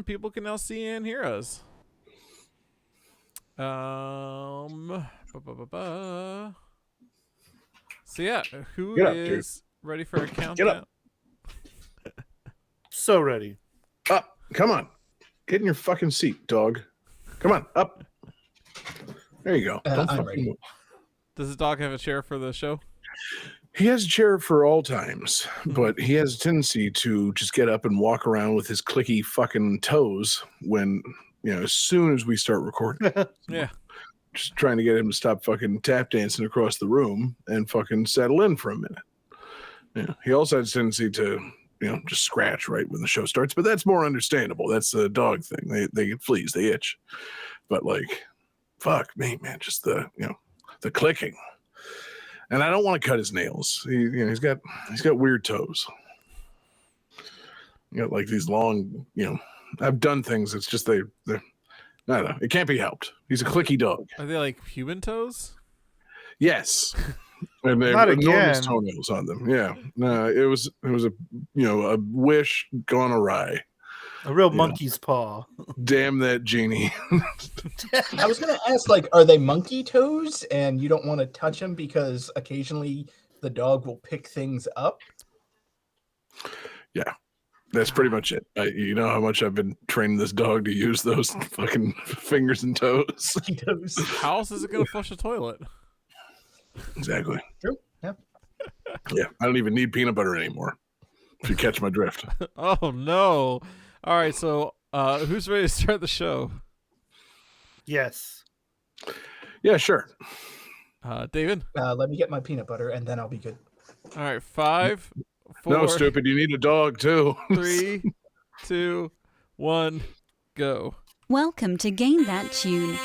people can now see and hear us. So yeah, who is ready for a countdown? Get up. So ready. Up. Come on. Get in your fucking seat, dog. Come on. Up. There you go. I'm ready. Move. Does the dog have a chair for the show? He has a chair for all times, but he has a tendency to just get up and walk around with his clicky fucking toes when, as soon as we start recording. Yeah. Just trying to get him to stop fucking tap dancing across the room and fucking settle in for a minute. Yeah. He also has a tendency to, just scratch right when the show starts, but that's more understandable. That's the dog thing. They get fleas, they itch. But fuck me, man, just the clicking. And I don't want to cut his nails. He's got weird toes. Like these long, I've done things. It's just they're I don't know. It can't be helped. He's a clicky dog. Are they like human toes? Yes. And they have enormous toenails on them. Yeah. No, it was a wish gone awry. A real monkey's paw. Damn that genie. I was going to ask, are they monkey toes and you don't want to touch them because occasionally the dog will pick things up? Yeah, that's pretty much it. You know how much I've been training this dog to use those fucking fingers and toes. How else is it going to flush a toilet? Exactly. True. Yeah. Yeah, I don't even need peanut butter anymore, if you catch my drift. Oh, no. All right, so who's ready to start the show? Yes. Yeah, sure. David? Let me get my peanut butter, and then I'll be good. All right, 5, 4... No, stupid, you need a dog, too. 3, 2, 1, go. Welcome to Game That Tune.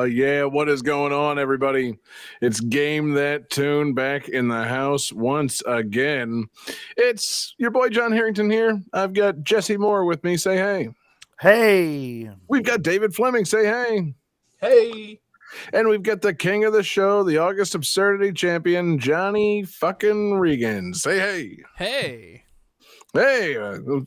Yeah, what is going on, everybody? It's Game That Tune back in the house once again. It's your boy John Harrington here. I've got Jesse Moore with me. Say hey. Hey. We've got David Fleming. Say hey. Hey. And we've got the king of the show, the August Absurdity champion, Johnny fucking Regan. Say hey. Hey. Hey,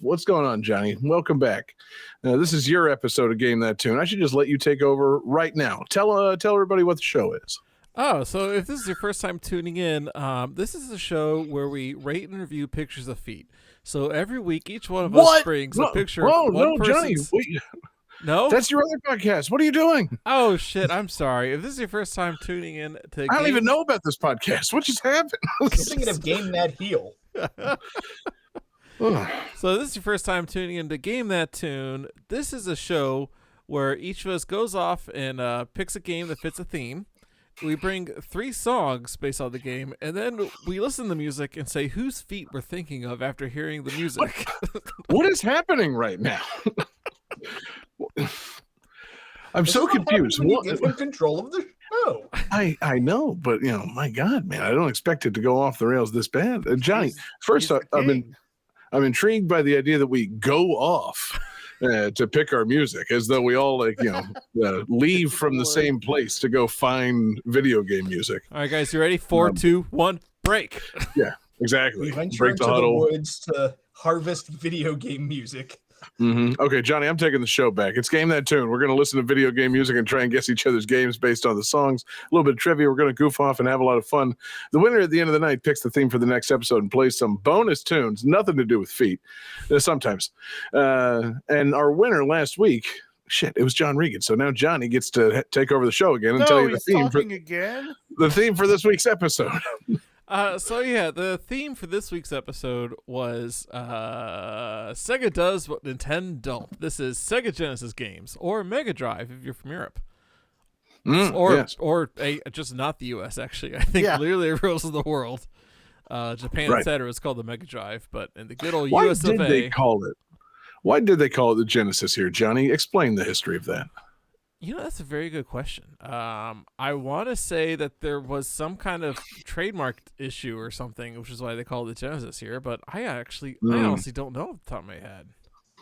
what's going on, Johnny? Welcome back. This is your episode of Game That Tune. I should just let you take over right now. Tell everybody what the show is. Oh, so if this is your first time tuning in, this is a show where we rate and review pictures of feet. So every week, each one of us brings a picture of one person's... Johnny, no? That's your other podcast. What are you doing? Oh, shit. I'm sorry. If this is your first time tuning in to I don't even know about this podcast. What just happened? I'm thinking of Game That Heel. So this is your first time tuning in to Game That Tune. This is a show where each of us goes off and picks a game that fits a theme. We bring 3 songs based on the game, and then we listen to the music and say whose feet we're thinking of after hearing the music. What is happening right now? I'm so confused. When you give him control of the show. I know, but my God, man, I don't expect it to go off the rails this bad. Johnny, first I'm intrigued by the idea that we go off to pick our music, as though we all leave from the same place to go find video game music. All right, guys, you ready? 4, 2, 1, break. Yeah, exactly. We venture Break into the huddle. the woods to harvest video game music. Mm-hmm. Okay, Johnny, I'm taking the show back. It's Game That Tune. We're going to listen to video game music and try and guess each other's games based on the songs. A little bit of trivia. We're going to goof off and have a lot of fun. The winner at the end of the night picks the theme for the next episode and plays some bonus tunes, nothing to do with feet, sometimes. And our winner last week, it was John Regan. So now Johnny gets to take over the show again and tell you the theme the theme for this week's episode. The theme for this week's episode was Sega does what Nintendo don't. This is Sega Genesis games, or Mega Drive if you're from Europe. Just not the US, actually. I think literally everywhere else in the world. Japan, etc. is called the Mega Drive, but in the good old US of A. Why did they call it? Why did they call it the Genesis here, Johnny? Explain the history of that. That's a very good question. I want to say that there was some kind of trademark issue or something, which is why they call it the Genesis here. But I honestly don't know off the top of my head.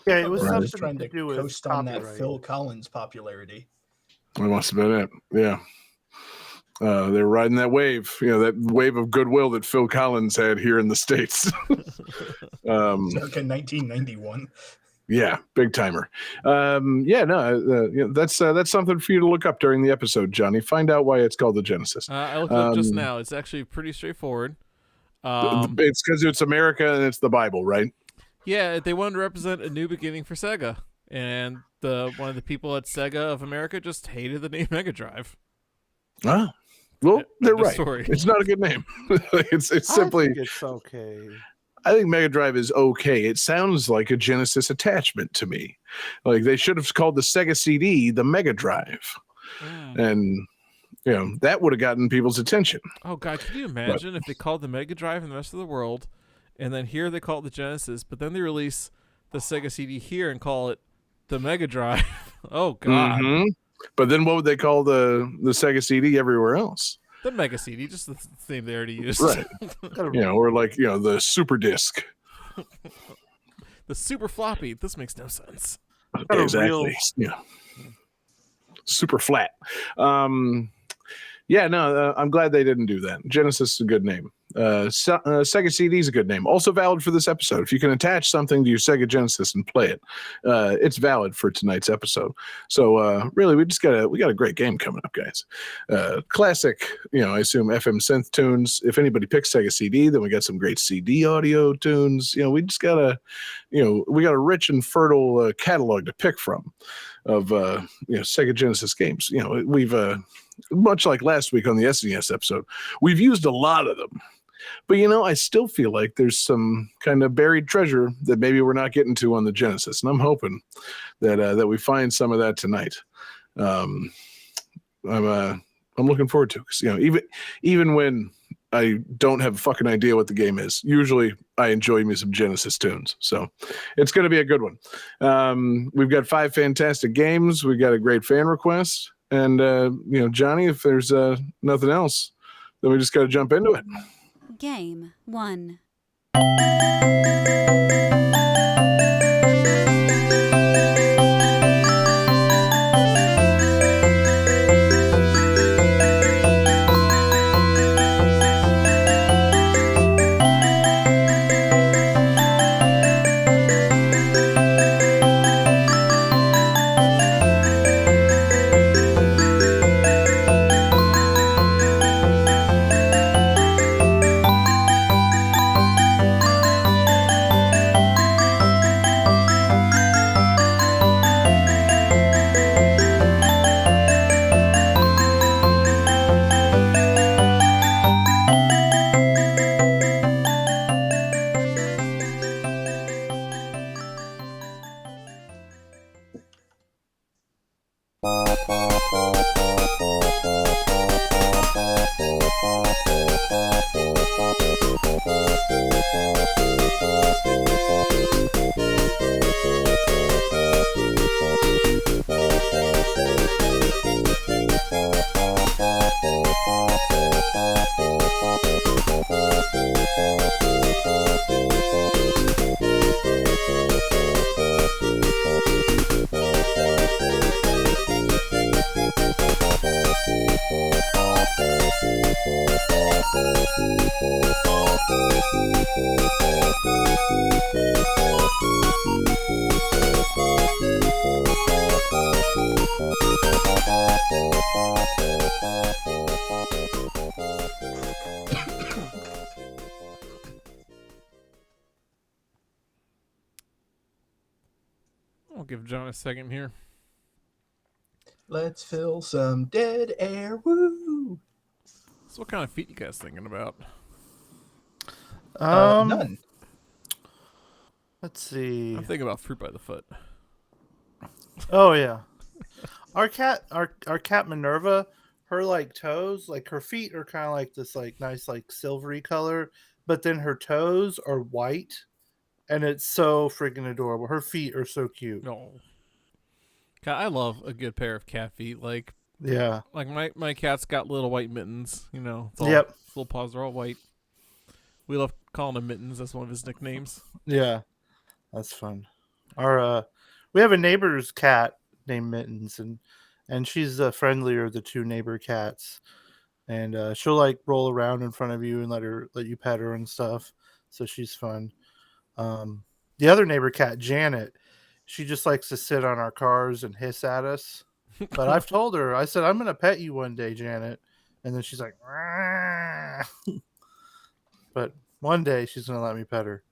Yeah, it was They're just something trying to to do with coast on that copyright. Phil Collins popularity. That must have been it. Yeah. They're riding that wave, that wave of goodwill that Phil Collins had here in the States. Circa 1991. Yeah, big timer. That's something for you to look up during the episode, Johnny. Find out why it's called the Genesis. I looked it up just now. It's actually pretty straightforward. It's because it's America and it's the Bible, right? Yeah, they wanted to represent a new beginning for Sega, and one of the people at Sega of America just hated the name Mega Drive. Ah, well, they're End of right. story. It's not a good name. It's simply. I think it's okay. I think Mega Drive is okay. It sounds like a Genesis attachment to me. Like they should have called the Sega CD the Mega Drive, and that would have gotten people's attention. Oh God, can you imagine if they called the Mega Drive in the rest of the world, and then here they call it the Genesis, but then they release the Sega CD here and call it the Mega Drive? Oh God. Mm-hmm. But then what would they call the Sega CD everywhere else? The Mega CD, just the name they already used. Right. Or like, the Super Disc. The Super Floppy. This makes no sense. Exactly. Yeah. Super flat. I'm glad they didn't do that. Genesis is a good name. Sega CD is a good name. Also valid for this episode. If you can attach something to your Sega Genesis and play it, it's valid for tonight's episode. So really, we got a great game coming up, guys. Classic, I assume FM synth tunes. If anybody picks Sega CD, then we got some great CD audio tunes. We just got we got a rich and fertile catalog to pick from of Sega Genesis games. We've much like last week on the SNES episode, we've used a lot of them. But I still feel like there's some kind of buried treasure that maybe we're not getting to on the Genesis, and I'm hoping that we find some of that tonight. I'm looking forward to it, because even when I don't have a fucking idea what the game is, usually I enjoy me some Genesis tunes. So it's going to be a good one. We've got 5 fantastic games. We got a great fan request, and Johnny, if there's nothing else, then we just got to jump into it. Game 1. I'll give John a second here. Let's fill some dead air. Woo! So what kind of feet you guys thinking about? None. Let's see. I'm thinking about fruit by the foot. Oh yeah. Our cat Minerva, her toes, her feet are kind of like this nice silvery color, but then her toes are white, and it's so freaking adorable. Her feet are so cute. No. God, I love a good pair of cat feet. Like Yeah. my cat's got little white mittens. You know, it's all, Yep. his little paws are all white. We love calling him Mittens. That's one of his nicknames. Yeah. That's fun. We have a neighbor's cat named Mittens, and she's the friendlier of the two neighbor cats. And she'll like roll around in front of you and let you pet her and stuff. So she's fun. The other neighbor cat, Janet, she just likes to sit on our cars and hiss at us. But I've told her, I said, I'm going to pet you one day, Janet. And then she's like, but one day she's going to let me pet her.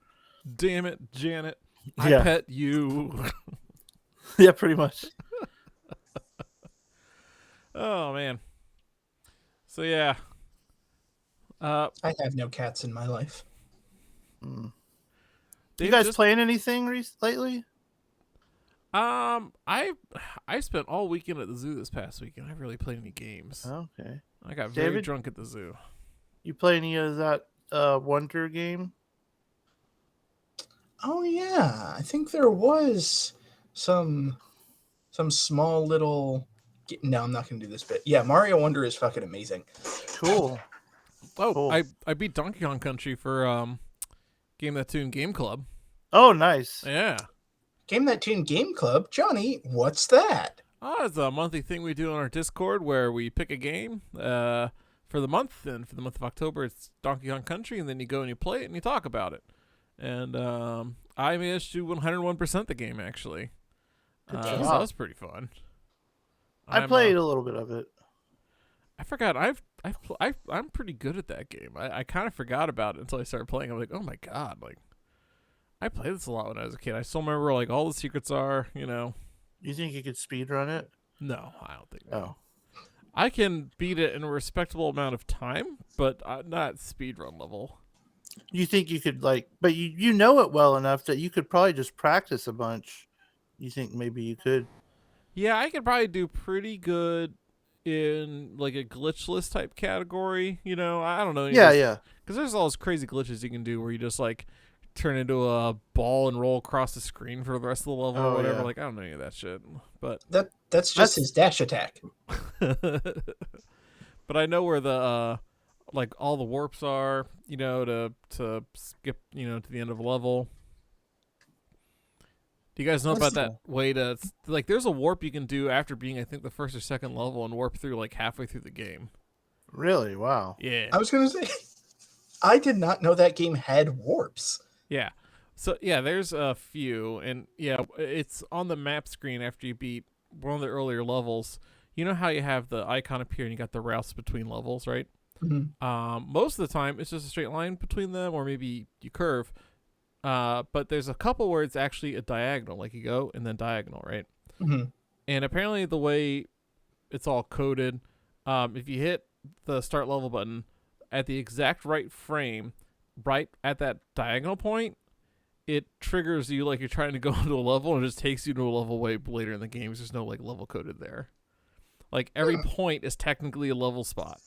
Damn it, Janet. I Yeah. pet you. Yeah, pretty much. Oh, man. So, yeah. I have no cats in my life. You Dave, guys just- playing anything lately? I spent all weekend at the zoo this past weekend. I haven't really played any games. Okay. I got very David? drunk at the zoo. You play any of that Wonder game? Oh yeah, I think there was some small little. No, I'm not gonna do this bit. Yeah, Mario Wonder is fucking amazing. Cool. Oh, Cool. I beat Donkey Kong Country for Game That Tune Game Club. Oh, nice. Yeah. Game That Tune Game Club, Johnny. What's that? Oh, it's a monthly thing we do on our Discord where we pick a game for the month, and for the month of October it's Donkey Kong Country, and then you go and you play it and you talk about it. And I managed to 101% the game actually. Good So job. that was pretty fun. I played a little bit of it. I forgot. I'm pretty good at that game. I kind of forgot about it until I started playing. I'm like, oh my god, like I played this a lot when I was a kid. I still remember like all the secrets are. You know. You think you could speed run it? No, I don't think. Oh. I can beat it in a respectable amount of time, but not speedrun level. You think you could but you know it well enough that you could probably just practice a bunch. You think maybe you could? Yeah, I could probably do pretty good in like a glitchless type category. You know, I don't know. Yeah. Because there's all those crazy glitches you can do where you just like turn into a ball and roll across the screen for the rest of the level or whatever. Yeah. Like I don't know any of that shit, but That's just his dash attack. but I know where the like all the warps are, you know, to skip, you know, to the end of a level. Do you guys know about that way to like? There's a warp you can do after being, I think, the first or second level, and warp through like halfway through the game. Really? Wow. Yeah. I was gonna say, I did not know that game had warps. Yeah. So yeah, there's a few, and yeah, it's on the map screen after you beat one of the earlier levels. You know how you have the icon appear and you got the routes between levels, right? Mm-hmm. Most of the time it's just a straight line between them, or maybe you curve. But there's a couple where it's actually a diagonal, like you go and then diagonal, right? Mm-hmm. And apparently the way it's all coded, if you hit the start level button at the exact right frame, right at that diagonal point, it triggers you like you're trying to go into a level, and it just takes you to a level way later in the game. There's no like level coded there. Like every point is technically a level spot.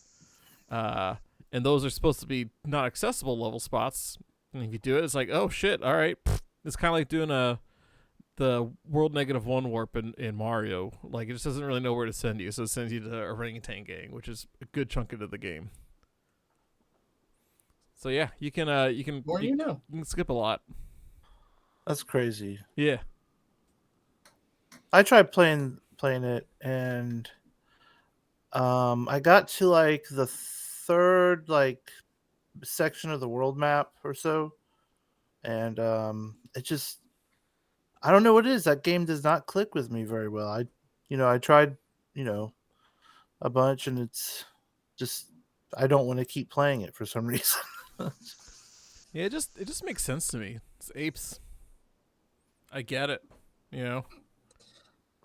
And those are supposed to be not accessible level spots. And if you do it, it's like, oh shit, all right. It's kind of like doing the world -1 warp in Mario. Like it just doesn't really know where to send you, so it sends you to Orangutan Gang, which is a good chunk into the game. So yeah, you can More you know. you can skip a lot. That's crazy. Yeah. I tried playing it, and I got to like the third like section of the world map or so, and it just, I don't know what it is. That game does not click with me very well. I tried a bunch, and it's just, I don't want to keep playing it for some reason. Yeah, it just makes sense to me. It's apes. I get it. You know.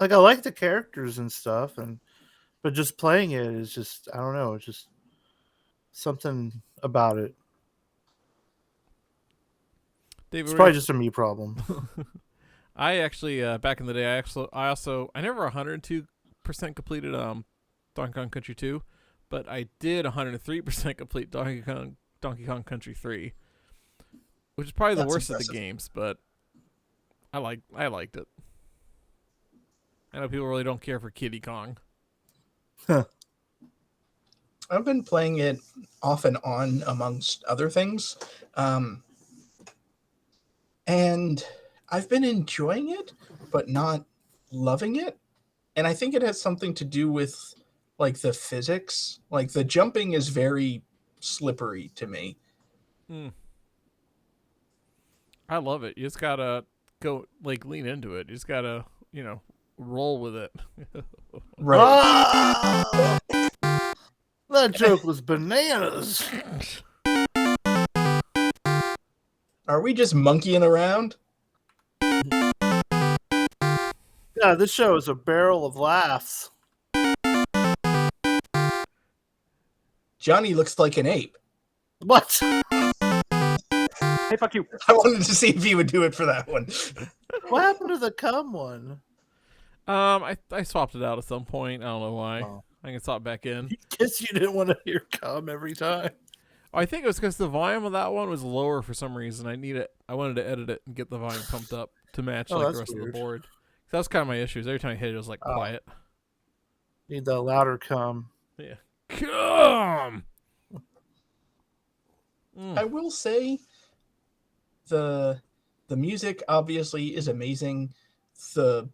Like I like the characters and stuff, but just playing it is just, I don't know, it's just something about it. David, It's probably just a me problem. I actually back in the day, I never 102% completed Donkey Kong Country 2, but I did 103% complete Donkey Kong Country 3. which is probably the That's worst of impressive. the games, but I liked it. I know people really don't care for Kiddy Kong. I've been playing it off and on amongst other things. And I've been enjoying it, but not loving it. And I think it has something to do with like the physics. Like the jumping is very slippery to me. I love it. You just gotta go lean into it. You just gotta roll with it. Right. Ah! That joke was bananas. Are we just monkeying around? Yeah, this show is a barrel of laughs. Johnny looks like an ape. What? Hey, fuck you. I wanted to see if he would do it for that one. What happened to the cum one? I swapped it out at some point. I don't know why. Oh. I can swap back in. Guess you didn't want to hear cum every time. I think it was because the volume of that one was lower for some reason. I wanted to edit it and get the volume pumped up to match Oh, the that's rest of weird. the board. That was kind of my issues. Every time I hit it, it was like quiet. Need the louder cum. Yeah. Come. I will say the music obviously is amazing. The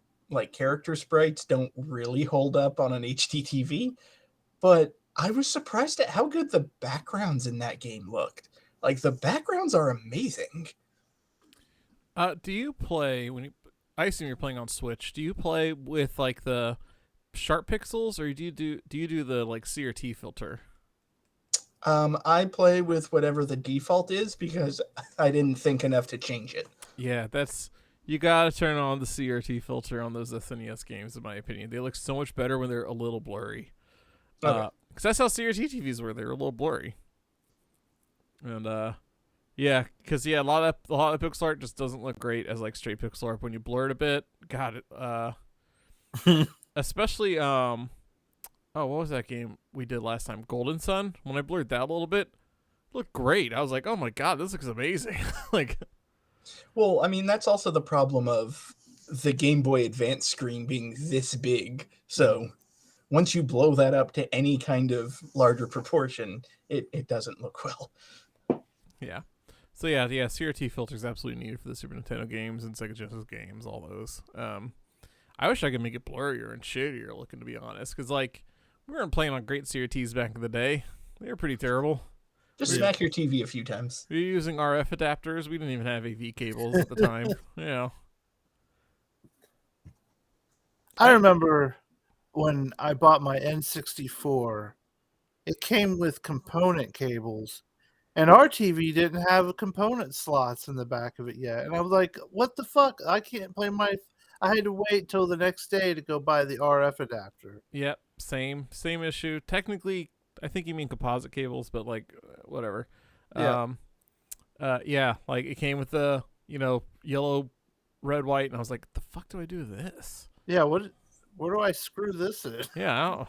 character sprites don't really hold up on an HD TV, but I was surprised at how good the backgrounds in that game looked. Like the backgrounds are amazing. Do you play I assume you're playing on Switch. Do you play with the sharp pixels, or do you do the CRT filter? I play with whatever the default is because I didn't think enough to change it. Yeah, you gotta turn on the CRT filter on those SNES games, in my opinion. They look so much better when they're a little blurry. Okay. Because that's how CRT TVs were. They were a little blurry. And yeah, because a lot of pixel art just doesn't look great as straight pixel art when you blur it a bit. God, especially what was that game we did last time? Golden Sun. When I blurred that a little bit, it looked great. I was like, oh my god, this looks amazing. Well, I mean, that's also the problem of the Game Boy Advance screen being this big. So once you blow that up to any kind of larger proportion, it doesn't look well. Yeah. So yeah, CRT filter is absolutely needed for the Super Nintendo games and Sega Genesis games, all those. I wish I could make it blurrier and shadier looking, to be honest, because we weren't playing on great CRTs back in the day. They were pretty terrible. Just smack your TV a few times. We were using RF adapters. We didn't even have AV cables at the time. Yeah. I remember when I bought my N64, it came with component cables, and our TV didn't have component slots in the back of it yet. And I was like, what the fuck? I can't play I had to wait till the next day to go buy the RF adapter. Yep. Same issue. Technically, I think you mean composite cables, but whatever. Yeah. Yeah, it came with the, yellow, red, white, and I was like, the fuck do I do with this? Yeah, where do I screw this in? Yeah, I don't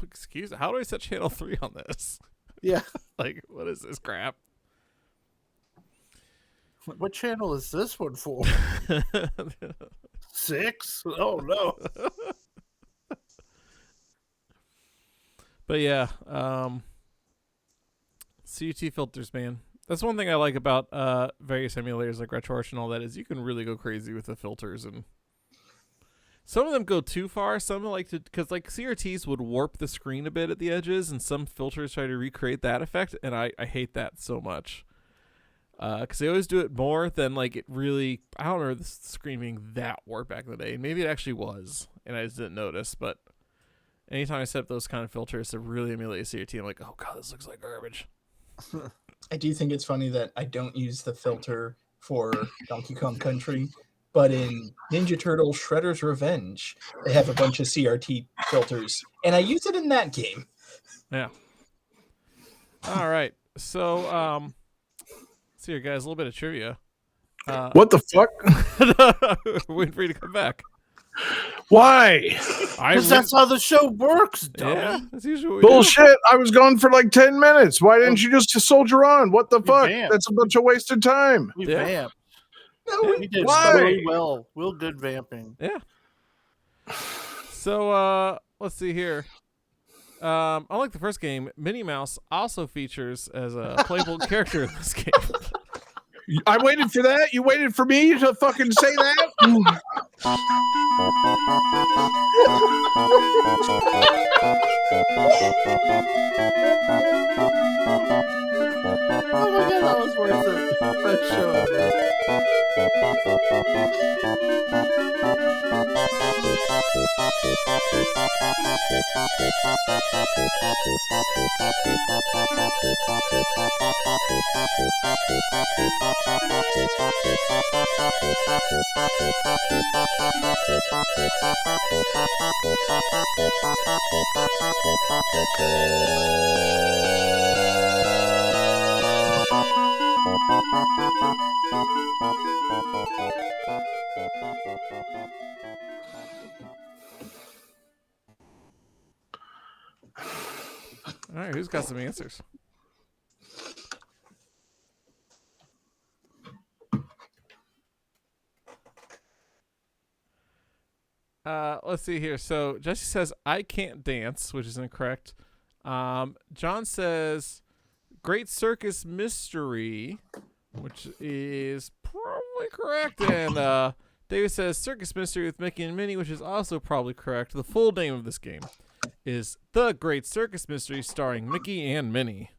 excuse me, how do I set channel 3 on this? Yeah. What is this crap? What channel is this one for? 6? Oh no. But yeah, CRT filters, man. That's one thing I like about various emulators like RetroArch and all that, is you can really go crazy with the filters, and some of them go too far. Some because CRTs would warp the screen a bit at the edges, and some filters try to recreate that effect, and I hate that so much. Because they always do it more than it really. I don't remember the screen being that warped back in the day. Maybe it actually was, and I just didn't notice. But anytime I set up those kind of filters to really emulate a CRT, I'm like, oh god, this looks like garbage. I do think it's funny that I don't use the filter for Donkey Kong Country, but in Ninja Turtle Shredder's Revenge, they have a bunch of CRT filters, and I use it in that game. Yeah. All right. So, see here, guys, a little bit of trivia. What the fuck? We're waiting for you to come back. Why? Because that's how the show works, dummy. yeah, that's usually what we do. Bullshit. I was gone for like 10 minutes. Why didn't you just soldier on? What the We fuck? vamped. That's a bunch of wasted time. We Yeah. vamped. No, We did Why? really well. Real good vamping. Yeah. So let's see here. Unlike the first game, Minnie Mouse also features as a playable character in this game. I waited for that. You waited for me to fucking say that? Oh my god, that was worth it. Best show ever. All right, who's got some answers? Let's see here. So Jesse says I can't dance, which is incorrect. John says Great Circus Mystery, which is probably correct. And David says Circus Mystery with Mickey and Minnie, which is also probably correct. The full name of this game is The Great Circus Mystery, starring Mickey and Minnie.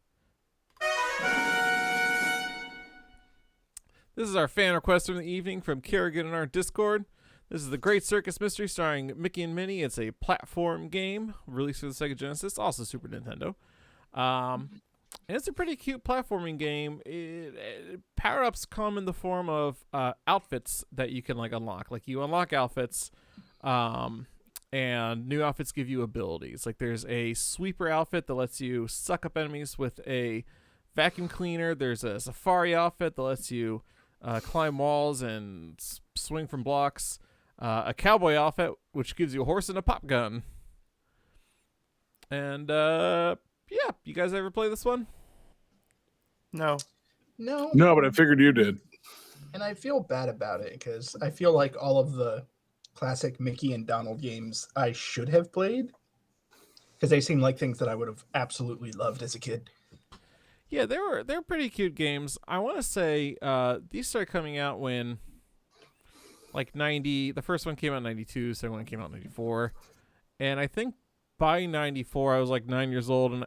This is our fan request from the evening from Kerrigan in our Discord. This is The Great Circus Mystery starring Mickey and Minnie. It's a platform game released for the Sega Genesis, also Super Nintendo. And it's a pretty cute platforming game. Power-ups come in the form of outfits that you can like unlock. Like you unlock outfits, and new outfits give you abilities. Like there's a sweeper outfit that lets you suck up enemies with a vacuum cleaner. There's a safari outfit that lets you climb walls and swing from blocks. A cowboy outfit, which gives you a horse and a pop gun. And yeah, you guys ever play this one? No. no, No, but I figured you did. and I feel bad about it because I feel like all of the classic Mickey and Donald games I should have played because they seem like things that I would have absolutely loved as a kid. Yeah, they're pretty cute games. I want to say these started coming out when like 90. The first one came out in 92. Second one came out in 94, and I think by 94 I was like 9 years old, and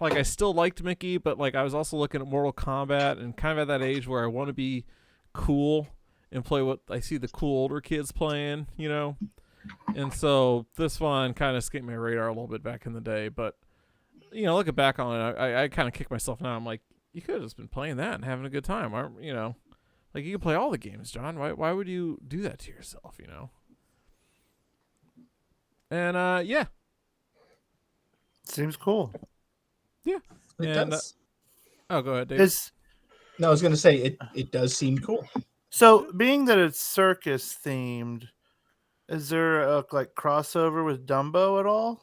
like I still liked Mickey, but like I was also looking at Mortal Kombat and kind of at that age where I want to be cool and play what I see the cool older kids playing, you know. And so this one kind of escaped my radar a little bit back in the day, but you know, looking back on it, I kind of kick myself now. I'm like, you could have just been playing that and having a good time. You know, like you can play all the games, John. Why would you do that to yourself? You know. And yeah, Seems cool. It And, does. oh, go ahead, Dave. No, I was going to say it does seem cool. So, being that it's circus themed, is there a like crossover with Dumbo at all?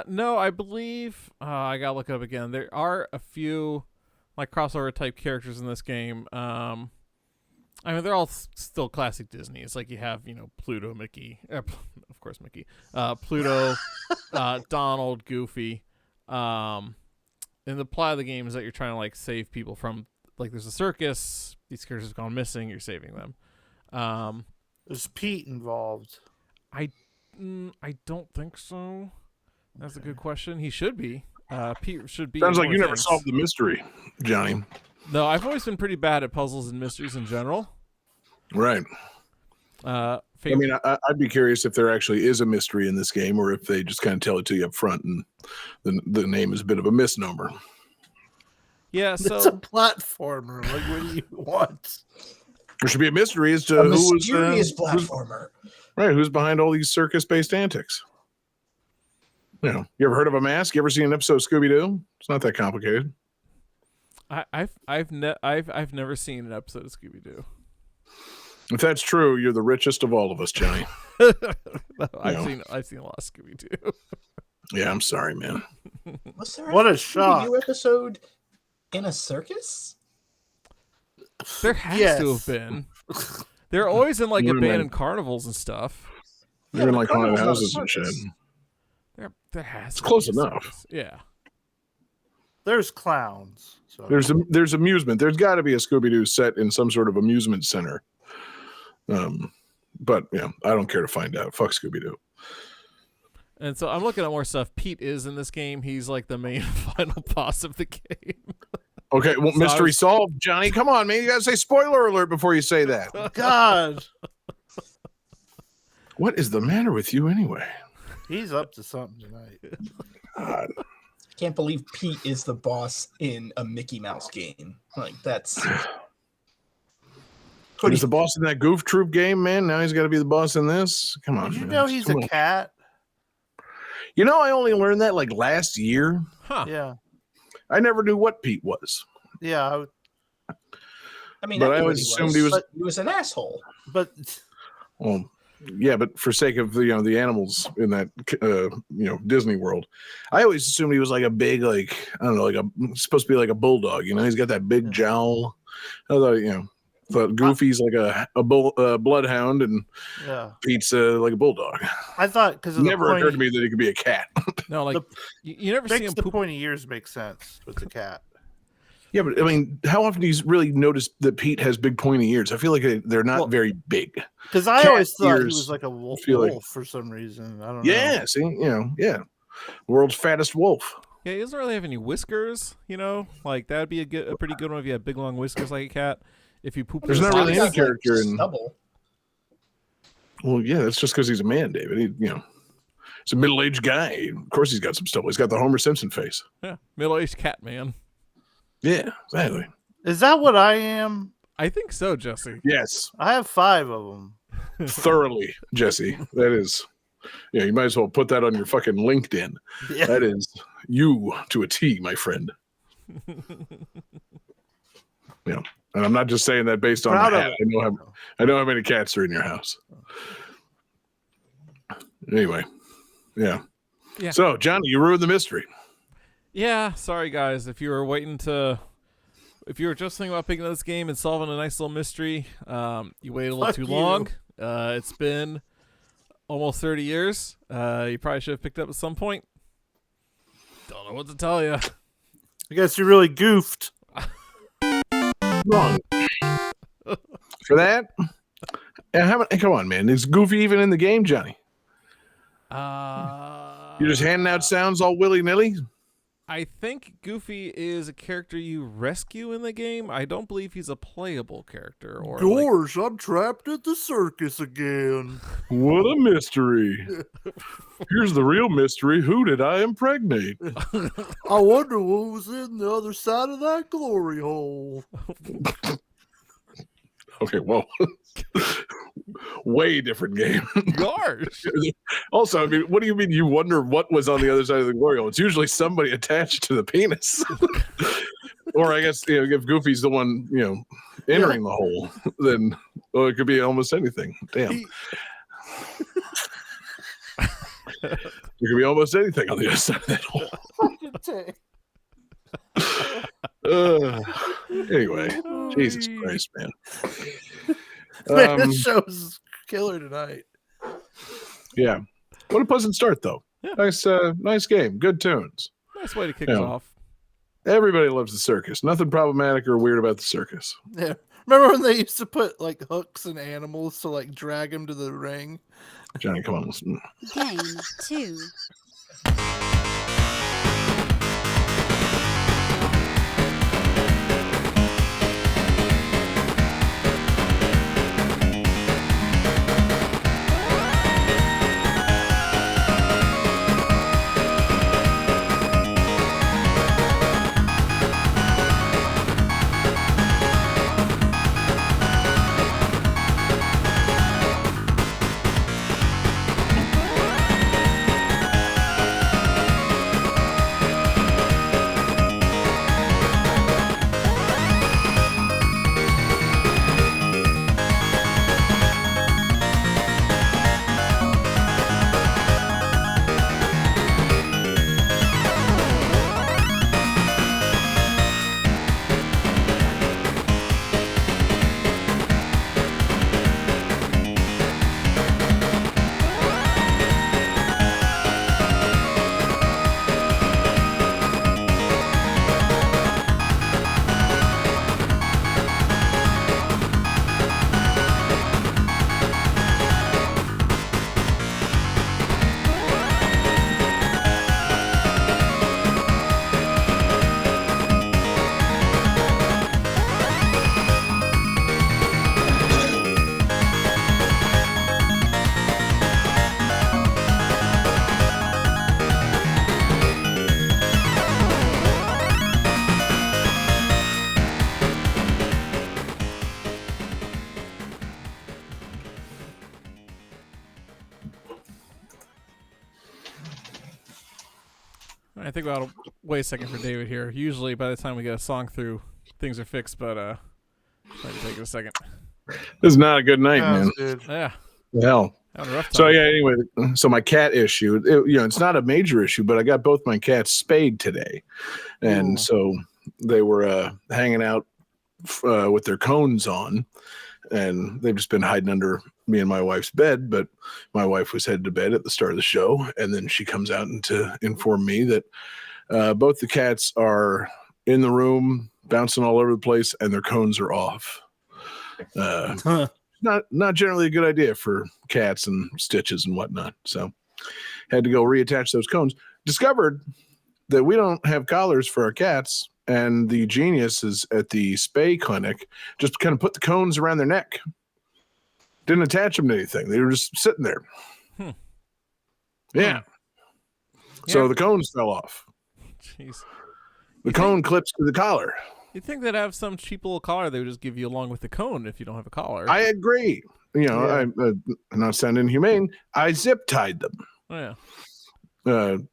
No, I believe I gotta look it up again. There are a few like crossover type characters in this game. I mean, they're all still classic Disney. It's like you have, you know, Pluto, Mickey, of course Mickey, Pluto, Donald, Goofy. And the plot of the game is that you're trying to like save people from like there's a circus. These characters have gone missing. You're saving them. There's Pete involved. I don't think so. That's a good question. He should be. Pete should be. Sounds in like more you never things. solved the mystery, Johnny. No, I've always been pretty bad at puzzles and mysteries in general. Right. I mean, I'd be curious if there actually is a mystery in this game, or if they just kind of tell it to you up front, and the name is a bit of a misnomer. yeah. It's a So platformer. Like, what do you want? There should be a mystery as to A who was mysterious platformer. who's behind all these circus-based antics. You know, you ever heard of a mask? You ever seen an episode of Scooby-Doo? It's not that complicated. I've never seen an episode of Scooby Doo. If that's true, you're the richest of all of us, Johnny. I've seen a lot of Scooby Doo. Yeah, I'm sorry, man. Was there What a Scooby-Doo shock. episode in a circus? There has Yes. to have been. They're always in like What do you mean? abandoned carnivals and stuff. You're in but like haunted Carnival's houses not a and shit. There has. It's to close be a enough. circus. Yeah. There's clowns. So. There's amusement. There's got to be a Scooby Doo set in some sort of amusement center. But yeah, I don't care to find out. Fuck Scooby Doo. And so I'm looking at more stuff. Pete is in this game. He's like the main final boss of the game. Okay, well, So mystery solved, Johnny. Come on, man. You gotta say spoiler alert before you say that. God, What is the matter with you anyway? he's up to something tonight. God. Can't believe Pete is the boss in a Mickey Mouse game. Like that's. He was the boss in that Goof Troop game, man. Now he's got to be the boss in this. Come on, Did you man. know he's a Come on. cat? You know, I only learned that like last year. Huh. Yeah, I never knew what Pete was. yeah. I mean, But I knew always what assumed he was- but he was an asshole. But Well, yeah, but for sake of the animals in that Disney World, I always assumed he was like a big like I don't know like supposed to be like a bulldog. You know, he's got that big jowl. I thought thought Goofy's like a bloodhound and yeah, Pete's like a bulldog. I thought because It never occurred to me that he could be a cat. No, like The- you never see makes him the poop. pointy ears make sense with the cat. Yeah, but I mean, how often do you really notice that Pete has big pointy ears? I feel like they're not Well, very big. Because I Cat always thought he ears was like a wolf, feel like- for some reason. I don't know. Yeah, see, world's fattest wolf. Yeah, he doesn't really have any whiskers. Like that would be a pretty good one if you had big long whiskers like a cat. If you poop, There's in not his really socks- any character in- stubble. Well, yeah, that's just because he's a man, David. He's a middle-aged guy. Of course, he's got some stubble. He's got the Homer Simpson face. Yeah, middle-aged cat man. Yeah, exactly. Is that what I am? I think so, Jesse. Yes, I have 5 of them. thoroughly, Jesse. That is, you might as well put that on your fucking LinkedIn. Yeah. That is you to a T, my friend. And I'm not just saying that based on Proud the of hat. it. I know how many cats are in your house. Anyway, yeah. So, Johnny, you ruined the mystery. Yeah, sorry guys. If you were just thinking about picking up this game and solving a nice little mystery, you waited a little Fuck too you. long. It's been almost 30 years. You probably should have picked it up at some point. Don't know what to tell you. I guess you really goofed. Wrong. For that? Come on, man. Is Goofy even in the game, Johnny? You're just handing out sounds all willy-nilly? I think Goofy is a character you rescue in the game. I don't believe he's a playable character. Or like, I'm trapped at the circus again. What a mystery. Here's the real mystery. Who did I impregnate? I wonder what was in the other side of that glory hole. Okay, well, way different game. gosh. Also, I mean, what do you mean you wonder what was on the other side of the glory hole? It's usually somebody attached to the penis. Or I guess, if Goofy's the one, entering the hole, then it could be almost anything. Damn. There could be almost anything on the other side of that hole. Anyway, Jesus Christ, man. Man, this show's killer tonight. Yeah. What a pleasant start, though. Yeah. Nice game. Good tunes. Nice way to kick Yeah. it off. Everybody loves the circus. Nothing problematic or weird about the circus. Yeah. Remember when they used to put like hooks in animals to like drag them to the ring? Johnny, come on, listen. Game 2. I think I'll wait a second for David here. Usually by the time we get a song through, things are fixed, but might take it a second. This is not a good night, man. Dude. Yeah. The hell. Having a rough time. So yeah, anyway, so my cat issue, it's not a major issue, but I got both my cats spayed today, and so they were hanging out with their cones on, and they've just been hiding under me and my wife's bed. But my wife was headed to bed at the start of the show, and then she comes out and to inform me that both the cats are in the room, bouncing all over the place, and their cones are off. Not generally a good idea for cats and stitches and whatnot. So had to go reattach those cones. Discovered that we don't have collars for our cats, and the genius is at the spay clinic just kind of put the cones around their neck. Didn't attach them to anything. They were just sitting there. Yeah. So the cones fell off. Jeez. The cone clips to the collar. You'd think they'd have some cheap little collar they would just give you along with the cone if you don't have a collar. I agree. I'm not sounding inhumane. I zip tied them. Oh,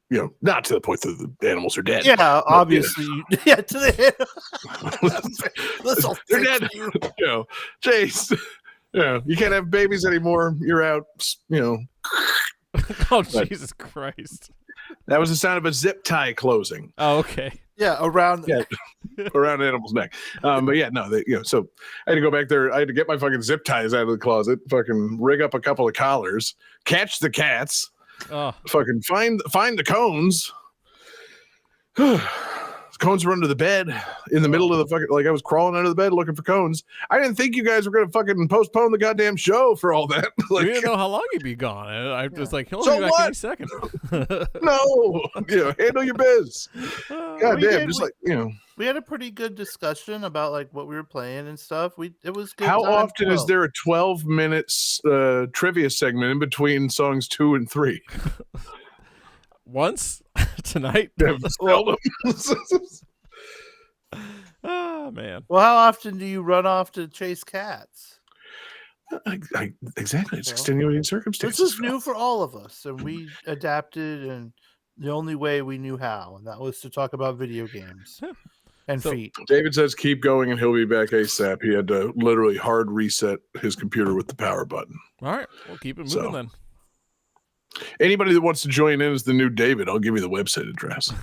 yeah. Not to the point that the animals are dead. Yeah, obviously. Yeah, to the they're dead. Chase. You can't have babies anymore. You're out. Oh, Jesus Christ. That was the sound of a zip tie closing. Oh, okay. Yeah, around around an animal's neck. But yeah, no, so I had to go back there. I had to get my fucking zip ties out of the closet, fucking rig up a couple of collars, catch the cats, fucking find the cones. Cones were under the bed in the middle of the fucking, like I was crawling under the bed looking for cones. I didn't think you guys were going to fucking postpone the goddamn show for all that. We didn't know how long you'd be gone. I was like, he'll So be back what? any second. No, handle your biz. God damn, we had a pretty good discussion about like what we were playing and stuff. It was good. How time often is flow. there a 12 minutes trivia segment in between songs 2 and 3? Once tonight. Seldom. Oh man. Well, how often do you run off to chase cats? Exactly. It's extenuating circumstances. This is new for all of us, and we adapted in the only way we knew how, and that was to talk about video games and feet. David says keep going and he'll be back ASAP. He had to literally hard reset his computer with the power button. All right. We'll keep it moving then. Anybody that wants to join in as the new David, I'll give you the website address.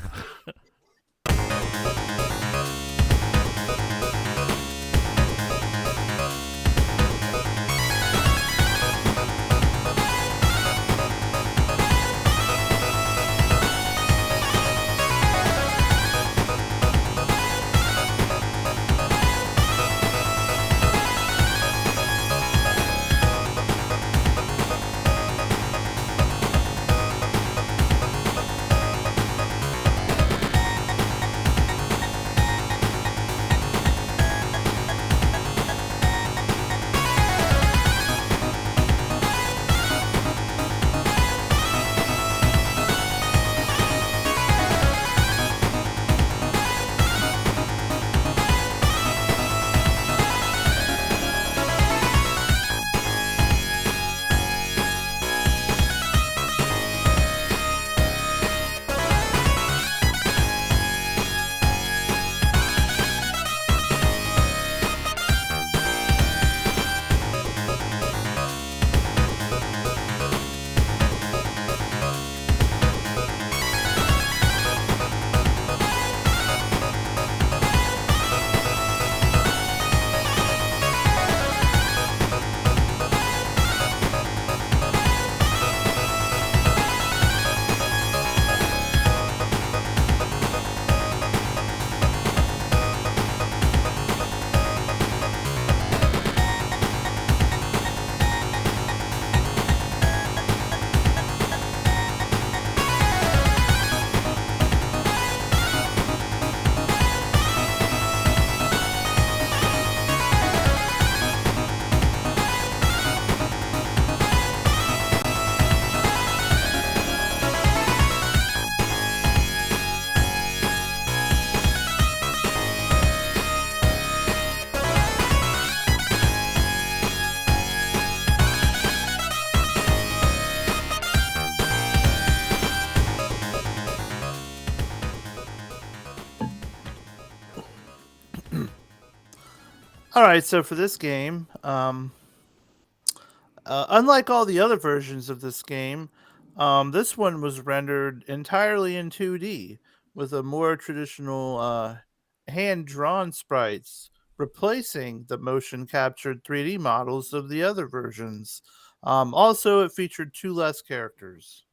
All right, so for this game, unlike all the other versions of this game, this one was rendered entirely in 2D with a more traditional hand-drawn sprites, replacing the motion captured 3D models of the other versions. Also, it featured 2 less characters.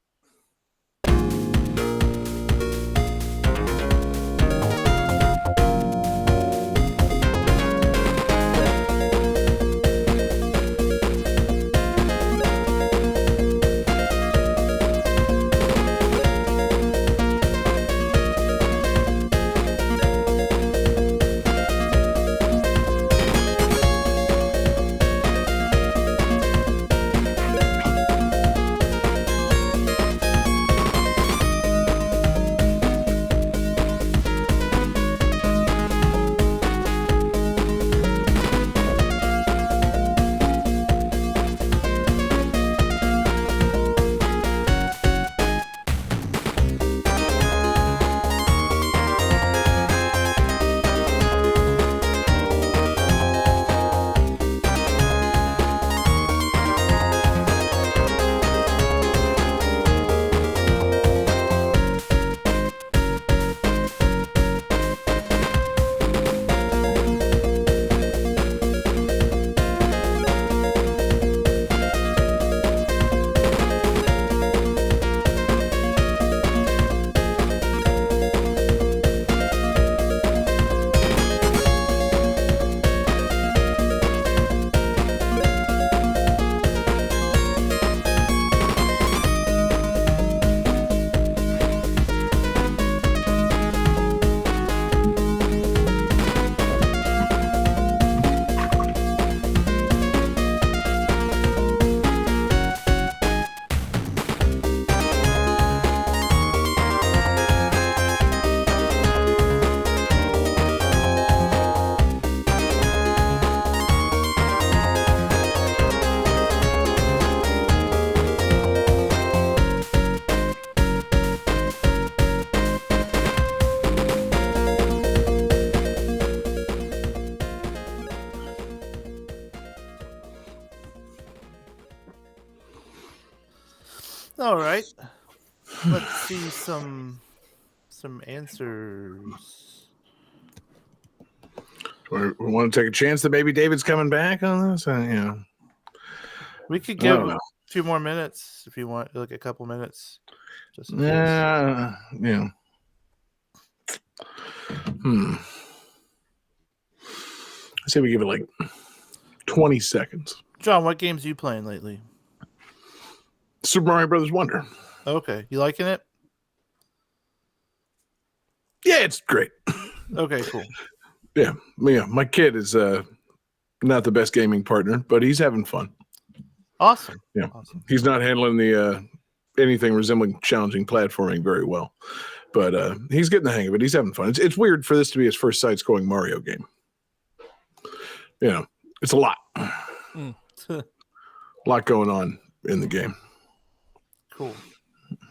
All right. Let's see some answers. We want to take a chance that maybe David's coming back on this. We could I give don't a know. few more minutes if you want, like a couple minutes. Just in case. Yeah. I say we give it like 20 seconds. John, what games are you playing lately? Super Mario Brothers Wonder. Okay, you liking it? Yeah, it's great. Okay, cool. Yeah, my kid is not the best gaming partner, but he's having fun. Awesome. Yeah. Awesome. He's not handling the anything resembling challenging platforming very well, but he's getting the hang of it. He's having fun. It's weird for this to be his first side-scrolling Mario game. It's a lot. Mm. A lot going on in the game. Cool.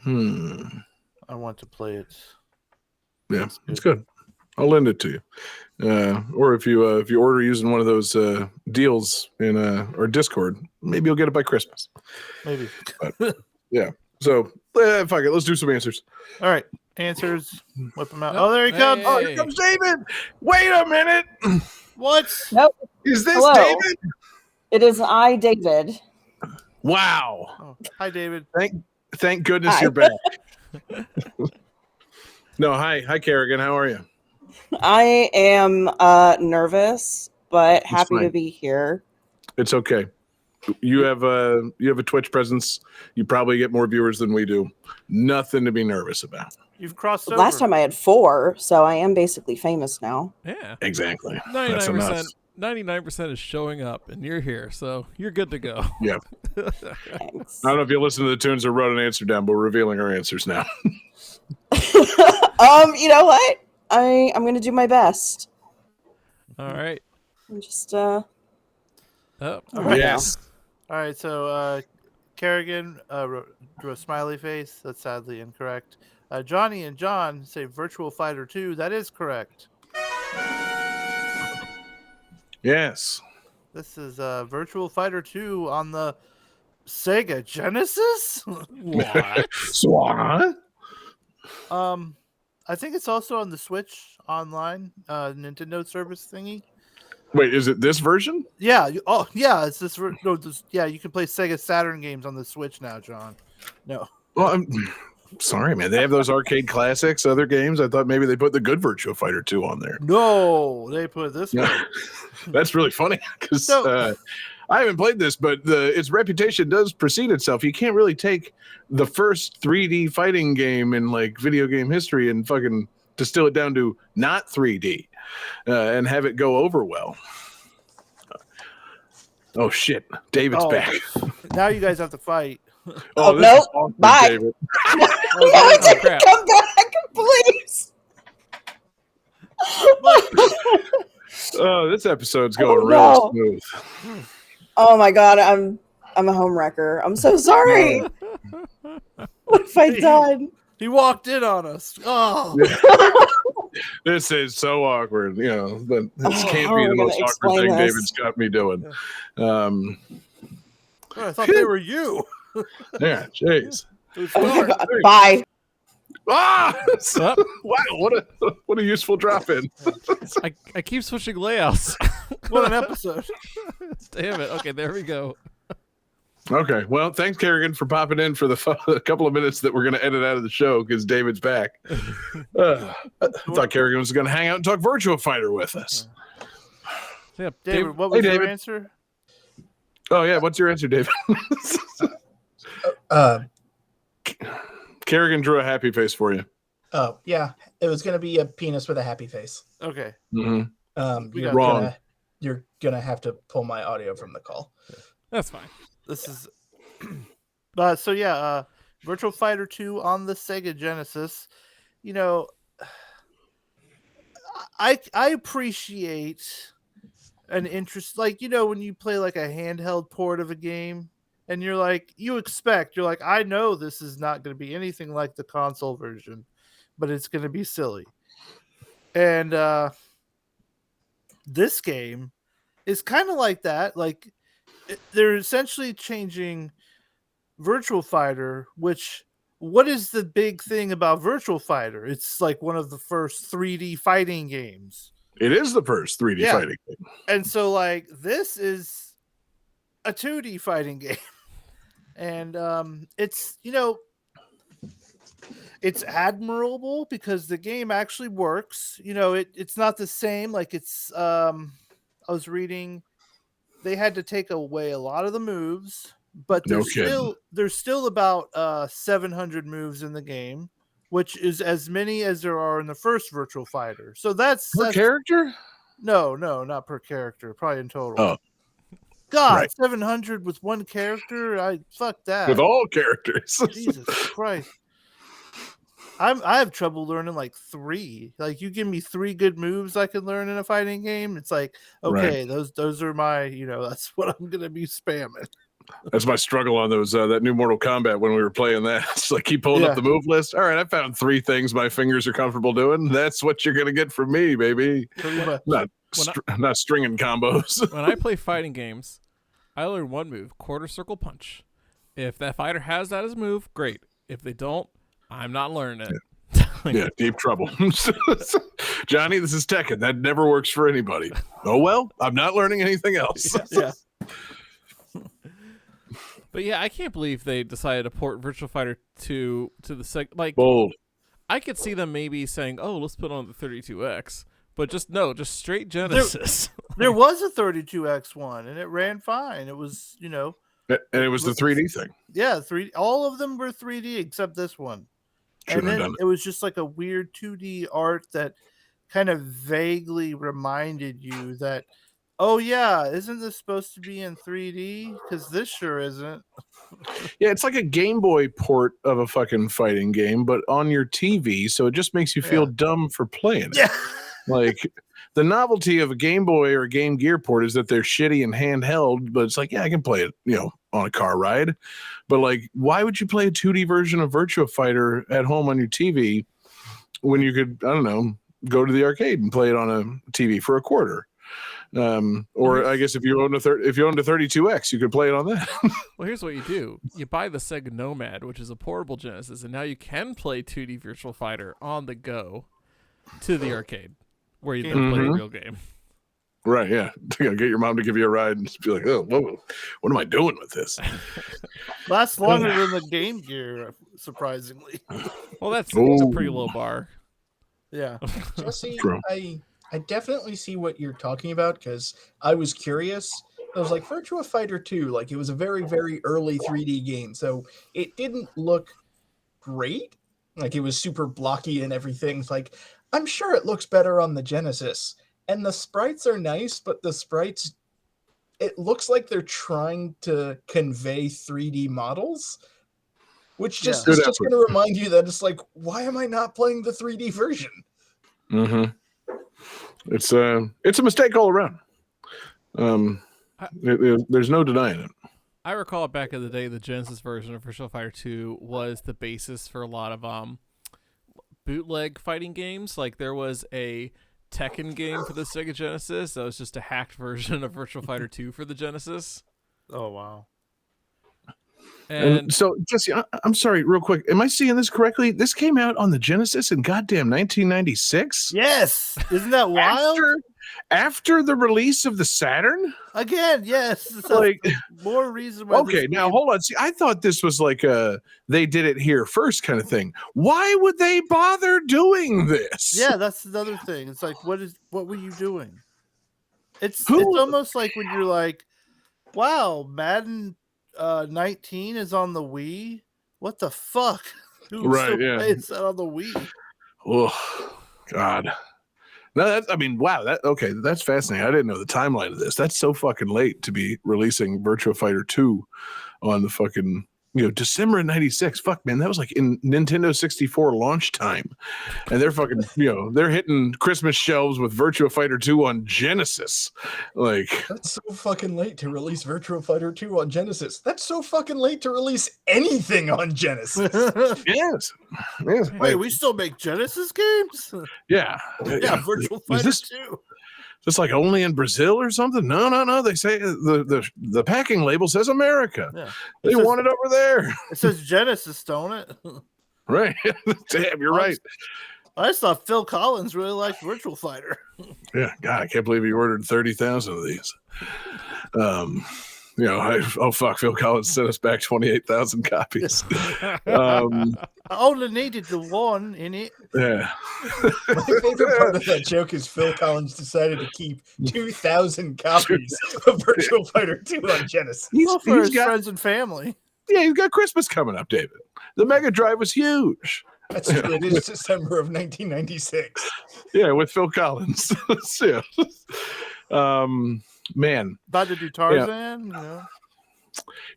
I want to play it. Yeah, it's good. I'll lend it to you, or if you order using one of those deals in our Discord, maybe you'll get it by Christmas. Maybe. But, yeah. So fuck it. Let's do some answers. All right. Answers. Whip them out. Nope. Oh, there he comes. Oh, here comes David. Wait a minute. What? Nope. Is this Hello. David? It is I, David. Wow. Oh, hi, David. Thank goodness Hi. you're back. No, hi, Kerrigan. How are you? I am nervous, but happy to fine. be here. It's okay. You have a Twitch presence. You probably get more viewers than we do. Nothing to be nervous about. You've crossed over. Last time I had 4, so I am basically famous now. Yeah. Exactly. That's 99%. enough. 99% is showing up, and you're here, so you're good to go. Yeah. Thanks. I don't know if you listened to the tunes or wrote an answer down, but we're revealing our answers now. You know what? I'm gonna do my best. All right. I'm just Oh, right. Yes. All right, so Kerrigan drew a smiley face. That's sadly incorrect. Johnny and John say Virtual Fighter 2. That is correct. Yes. This is Virtual Fighter 2 on the Sega Genesis. What? Swan. I think it's also on the Switch online, Nintendo service thingy. Wait, is it this version? Yeah. Yeah. It's this. No, yeah. You can play Sega Saturn games on the Switch now, John. No. Well, I'm sorry, man. They have those arcade classics, other games. I thought maybe they put the good Virtua Fighter 2 on there. No, they put this one. That's really funny because So- I haven't played this, but its reputation does precede itself. You can't really take the first 3D fighting game in like video game history and fucking distill it down to not 3D and have it go over well. Oh shit, David's back. Now you guys have to fight. Oh, this nope. is awkward, Bye. David. No, crap. come back, please. Oh, this episode's going Oh, real no. smooth. Oh my god, I'm a home wrecker. I'm so sorry. What have I done? He walked in on us. Oh, This is so awkward, you know, but this Oh, can't how be are the we gonna most awkward explain thing this? David's got me doing. I thought they were you. Yeah, jeez. To Oh my start. god. Bye. Ah! Up. Wow, what a useful drop in. I keep switching layouts. What an episode. Damn it. Okay, there we go. Okay, well, thanks, Kerrigan, for popping in for the couple of minutes that we're going to edit out of the show because David's back. I thought Kerrigan was going to hang out and talk Virtua Fighter with us. Yeah, David, what was Hey, your David. answer? Oh yeah, what's your answer, David? Kerrigan drew a happy face for you. Oh yeah, it was gonna be a penis with a happy face. Okay. Mm-hmm. We You're got wrong. You're gonna have to pull my audio from the call. That's fine. This is so yeah, Virtual Fighter 2 on the Sega Genesis. You know, I appreciate an interest, like, you know, when you play like a handheld port of a game and you're like, I know this is not going to be anything like the console version, but it's going to be silly. And this game is kind of like that. Like, they're essentially changing Virtual Fighter, which, what is the big thing about Virtual Fighter? It's like one of the first 3D fighting games. It is the first 3D Yeah. fighting game. And so, like, this is a 2D fighting game. And it's, you know, it's admirable because the game actually works. You know, it's not the same. Like, it's, I was reading, they had to take away a lot of the moves, but No kidding. there's still about 700 moves in the game, which is as many as there are in the first Virtual Fighter. So that's character? No, not per character, probably in total. Oh. God, Right. 700 with one character? I fuck that. With all characters. Jesus Christ. I have trouble learning like 3. Like, you give me 3 good moves I can learn in a fighting game, it's like, okay, those are my, you know, that's what I'm gonna be spamming. That's my struggle on those that new Mortal Kombat when we were playing that. It's like keep pulling Yeah. up the move list. All right, I found 3 things my fingers are comfortable doing. That's what you're gonna get from me, baby. Pretty much. Not stringing combos. When I play fighting games, I learn one move, quarter circle punch. If that fighter has that as a move, great. If they don't, I'm not learning it. Yeah, deep trouble. Johnny, this is Tekken. That never works for anybody. Oh well, I'm not learning anything else. Yeah. But yeah, I can't believe they decided to port Virtual Fighter 2 to the like. Bold. I could see them maybe saying, "Oh, let's put on the 32X," but just straight Genesis. There was a 32X one and it ran fine. It was, you know, And it was the 3D thing. yeah, 3D. All of them were 3D except this one. Shouldn't And have then done it was just like a weird 2D art that kind of vaguely reminded you that, oh yeah, isn't this supposed to be in 3D? Because this sure isn't. Yeah, it's like a Game Boy port of a fucking fighting game, but on your TV, so it just makes you feel Yeah. dumb for playing it. Yeah. Like the novelty of a Game Boy or a Game Gear port is that they're shitty and handheld, but it's like, yeah, I can play it, you know, on a car ride. But like, why would you play a 2D version of Virtua Fighter at home on your TV when you could, I don't know, go to the arcade and play it on a TV for a quarter? Or I guess if you owned a 32X, you could play it on that. Well, here's what you do. You buy the Sega Nomad, which is a portable Genesis, and now you can play 2D Virtual Fighter on the go to the arcade, where you then play a real game. Right, yeah. Get your mom to give you a ride and be like, oh, whoa, what am I doing with this? Lasts longer than the Game Gear, surprisingly. Well, that's a pretty low bar. Yeah. Jesse, True. I definitely see what you're talking about because I was curious. I was like, Virtua Fighter 2, like it was a very, very early 3D game. So it didn't look great. Like it was super blocky and everything. It's like, I'm sure it looks better on the Genesis. And the sprites are nice, but the sprites, it looks like they're trying to convey 3D models, which just is just going to remind you that it's like, why am I not playing the 3D version? Mm-hmm. It's a mistake all around. There's no denying it. I recall back in the day, the Genesis version of Virtua Fighter 2 was the basis for a lot of bootleg fighting games. Like there was a Tekken game for the Sega Genesis that was just a hacked version of Virtua Fighter 2 for the Genesis. Oh, wow. And so, Jesse, I'm sorry, real quick. Am I seeing this correctly? This came out on the Genesis in goddamn 1996? Yes. Isn't that wild? After the release of the Saturn? Again, yes. Like more reason why. Okay, now hold on. See, I thought this was like they did it here first kind of thing. Why would they bother doing this? Yeah, that's another thing. It's like, what were you doing? It's almost like when you're like, wow, Madden 19 is on the Wii. What the fuck? Who still plays that on the Wii? Oh, God. No, wow. That's fascinating. I didn't know the timeline of this. That's so fucking late to be releasing Virtua Fighter 2 on the fucking, December of 96. Fuck, man, that was like in Nintendo 64 launch time. And they're fucking, they're hitting Christmas shelves with Virtua Fighter 2 on Genesis. Like, that's so fucking late to release Virtua Fighter 2 on Genesis. That's so fucking late to release anything on Genesis. Yes. Wait, we still make Genesis games? Yeah. Yeah, Virtua Fighter 2. Just like only in Brazil or something? No. They say the packing label says America. Yeah. They want it over there. It says Genesis, don't it? Right. Damn, you're right. I just thought Phil Collins really liked Virtual Fighter. Yeah, God, I can't believe he ordered 30,000 of these. Phil Collins sent us back 28,000 copies. I only needed the one in it. Yeah. My favorite part of that joke is Phil Collins decided to keep 2,000 copies of Virtua Fighter 2 on Genesis. He's for his friends and family. Yeah, he's got Christmas coming up, David. The Mega Drive was huge. That's true. It is December of 1996. Yeah, with Phil Collins. Yeah. Man, about to do Tarzan.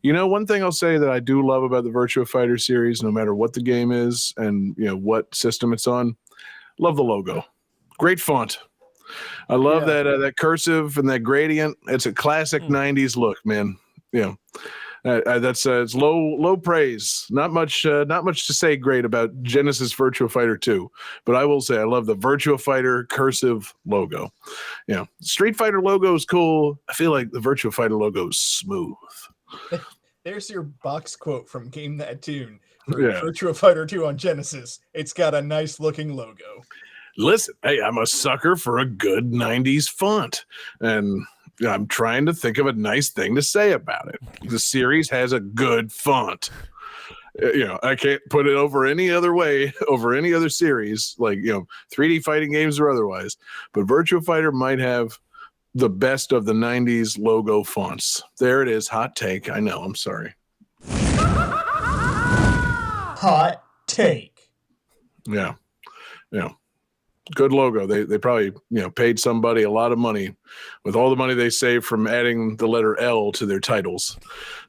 One thing I'll say that I do love about the Virtua Fighter series, no matter what the game is and what system it's on, love the logo. Great font. I love that cursive and that gradient. It's a classic 90s look, man. That's it's low praise. Not much to say great about Genesis Virtua Fighter 2, but I will say I love the Virtua Fighter cursive logo. Street Fighter logo is cool. I feel like the Virtua Fighter logo is smooth. There's your box quote from Game That Tune. Virtua Fighter 2 on Genesis. It's got a nice looking logo. Listen, hey, I'm a sucker for a good 90s font, and I'm trying to think of a nice thing to say about it. The series has a good font. I can't put it over any other series, like 3D fighting games or otherwise. But Virtua Fighter might have the best of the 90s logo fonts. There it is. Hot take. I know. I'm sorry. Hot take. Yeah. Good logo. They probably paid somebody a lot of money with all the money they saved from adding the letter L to their titles.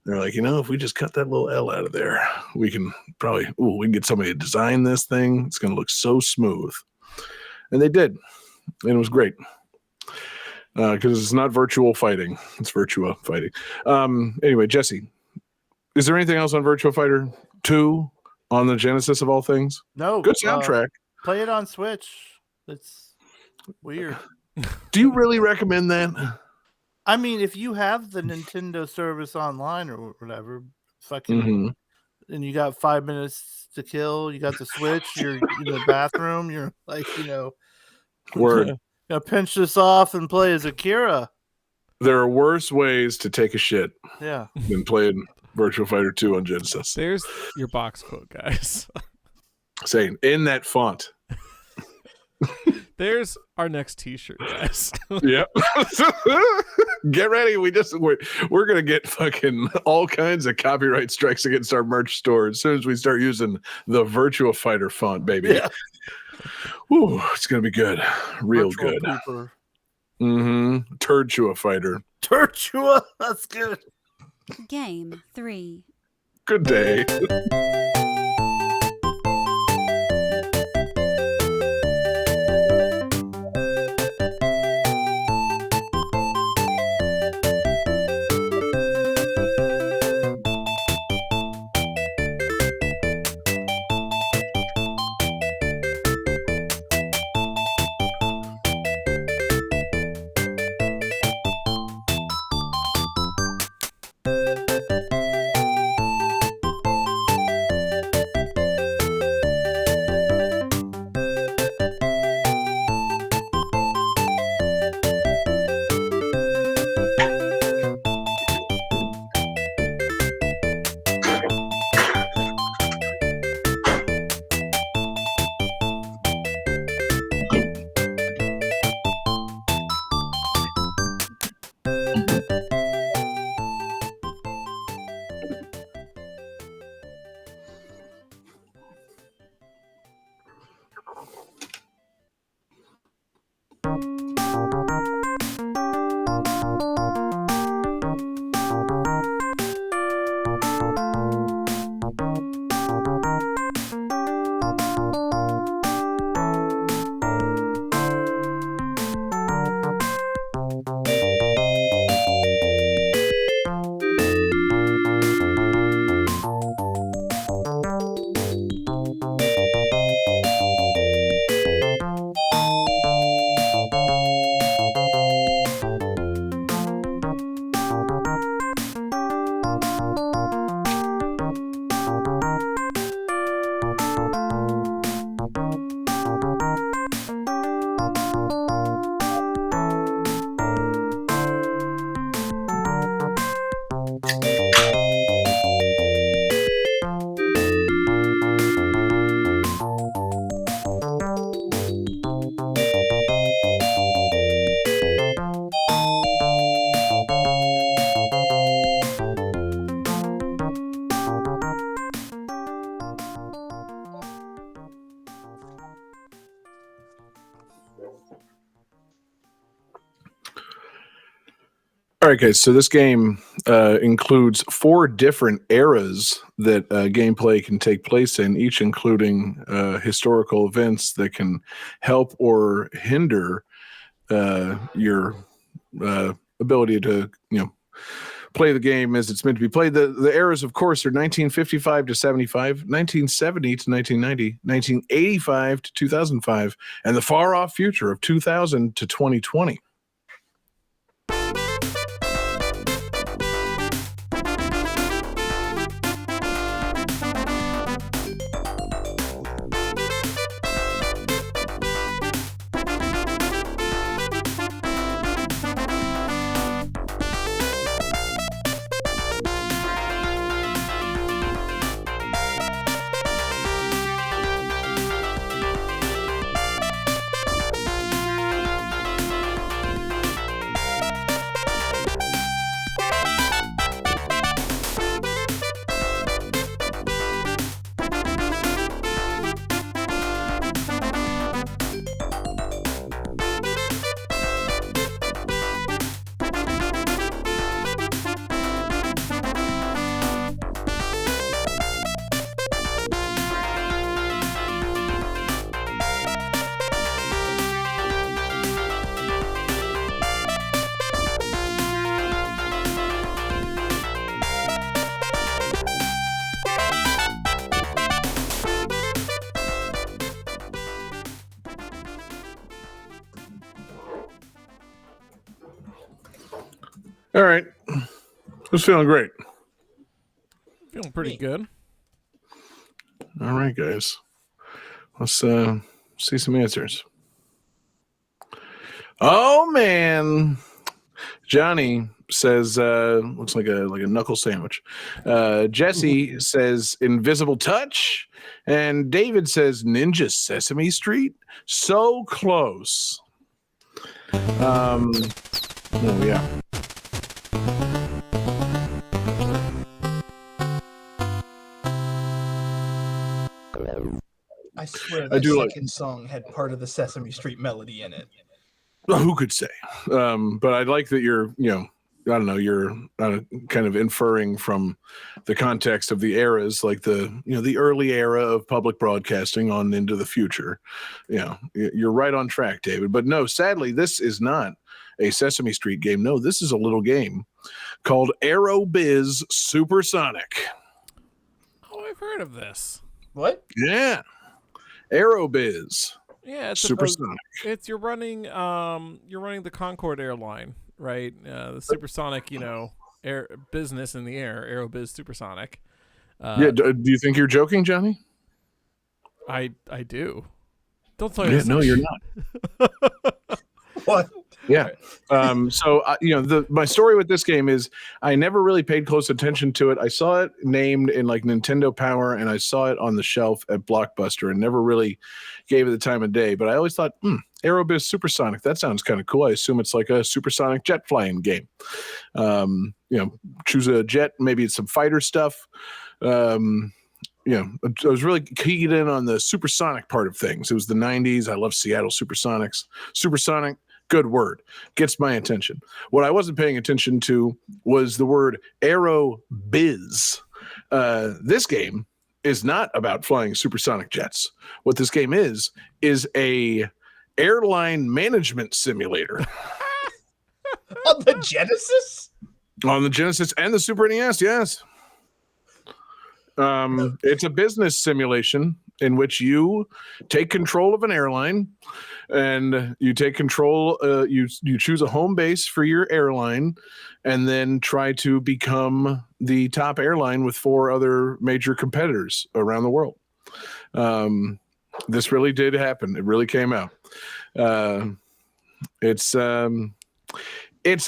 They're like, if we just cut that little L out of there, we can probably we can get somebody to design this thing. It's going to look so smooth. And they did, and it was great because it's not virtual fighting; it's Virtua fighting. Anyway, Jesse, is there anything else on Virtua Fighter 2 on the Genesis of all things? No. Good soundtrack. Play it on Switch. It's weird. Do you really recommend that? I mean, if you have the Nintendo service online or whatever, fucking, Mhm. and you got 5 minutes to kill, you got the Switch, you're in the bathroom, you're like, Word. gonna pinch this off and play as Akira. There are worse ways to take a shit Yeah. than playing Virtua Fighter 2 on Genesis. There's your box quote, guys. Saying in that font. There's our next T-shirt, guys. Yep. Get ready. We're gonna get fucking all kinds of copyright strikes against our merch store as soon as we start using the Virtua Fighter font, baby. Yeah. Ooh, it's gonna be good. Real Virtual good. Pooper. Mm-hmm. Turdua Fighter. Turtua, that's good. Game 3. Good day. All right, guys. So this game includes 4 different eras that gameplay can take place in, each including historical events that can help or hinder your ability to, play the game as it's meant to be played. The eras, of course, are 1955 to 75, 1970 to 1990, 1985 to 2005, and the far-off future of 2000 to 2020. All right. Who's feeling great? Feeling pretty good. All right, guys. Let's see some answers. Oh man, Johnny says looks like a knuckle sandwich. Jesse says Invisible Touch, and David says Ninja Sesame Street. So close. Oh yeah. I swear I that do like- second song had part of the Sesame Street melody in it. Well, who could say? But I like that you're, I don't know, you're kind of inferring from the context of the eras, like the early era of public broadcasting on into the future. You're right on track, David. But no, sadly, this is not a Sesame Street game. No, this is a little game called Aerobiz Supersonic. Oh, I've heard of this. What? Yeah, Aerobiz. Yeah, it's Supersonic. You're running the Concorde airline, right? The supersonic, air business in the air, Aerobiz Supersonic. Yeah. Do you think you're joking, Johnny? I do. Don't tell me. Yeah, no, you're not. What? Yeah. So my story with this game is I never really paid close attention to it. I saw it named in like Nintendo Power, and I saw it on the shelf at Blockbuster, and never really gave it the time of day. But I always thought, Aerobiz Supersonic, that sounds kind of cool. I assume it's like a supersonic jet flying game. Choose a jet, maybe it's some fighter stuff. I was really keyed in on the supersonic part of things. It was the 90s. I love Seattle Supersonics. Supersonic, good word. Gets my attention. What I wasn't paying attention to was the word Aerobiz. This game is not about flying supersonic jets. What this game is a airline management simulator. On the Genesis? On the Genesis and the Super NES, yes. It's a business simulation in which you take control of an airline, and you take control. You choose a home base for your airline, and then try to become the top airline with 4 other major competitors around the world. This really did happen. It really came out. It's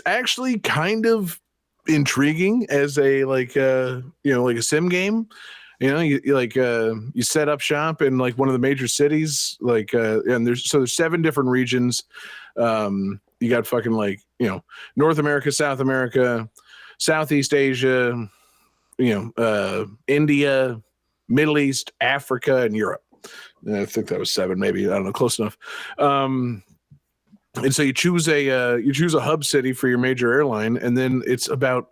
actually kind of intriguing as a like a sim game. You set up shop in like one of the major cities, and there's 7 different regions. You got fucking North America, South America, Southeast Asia, India, Middle East, Africa, and Europe. And I think that was 7, maybe, I don't know, close enough. And so you choose a hub city for your major airline, and then it's about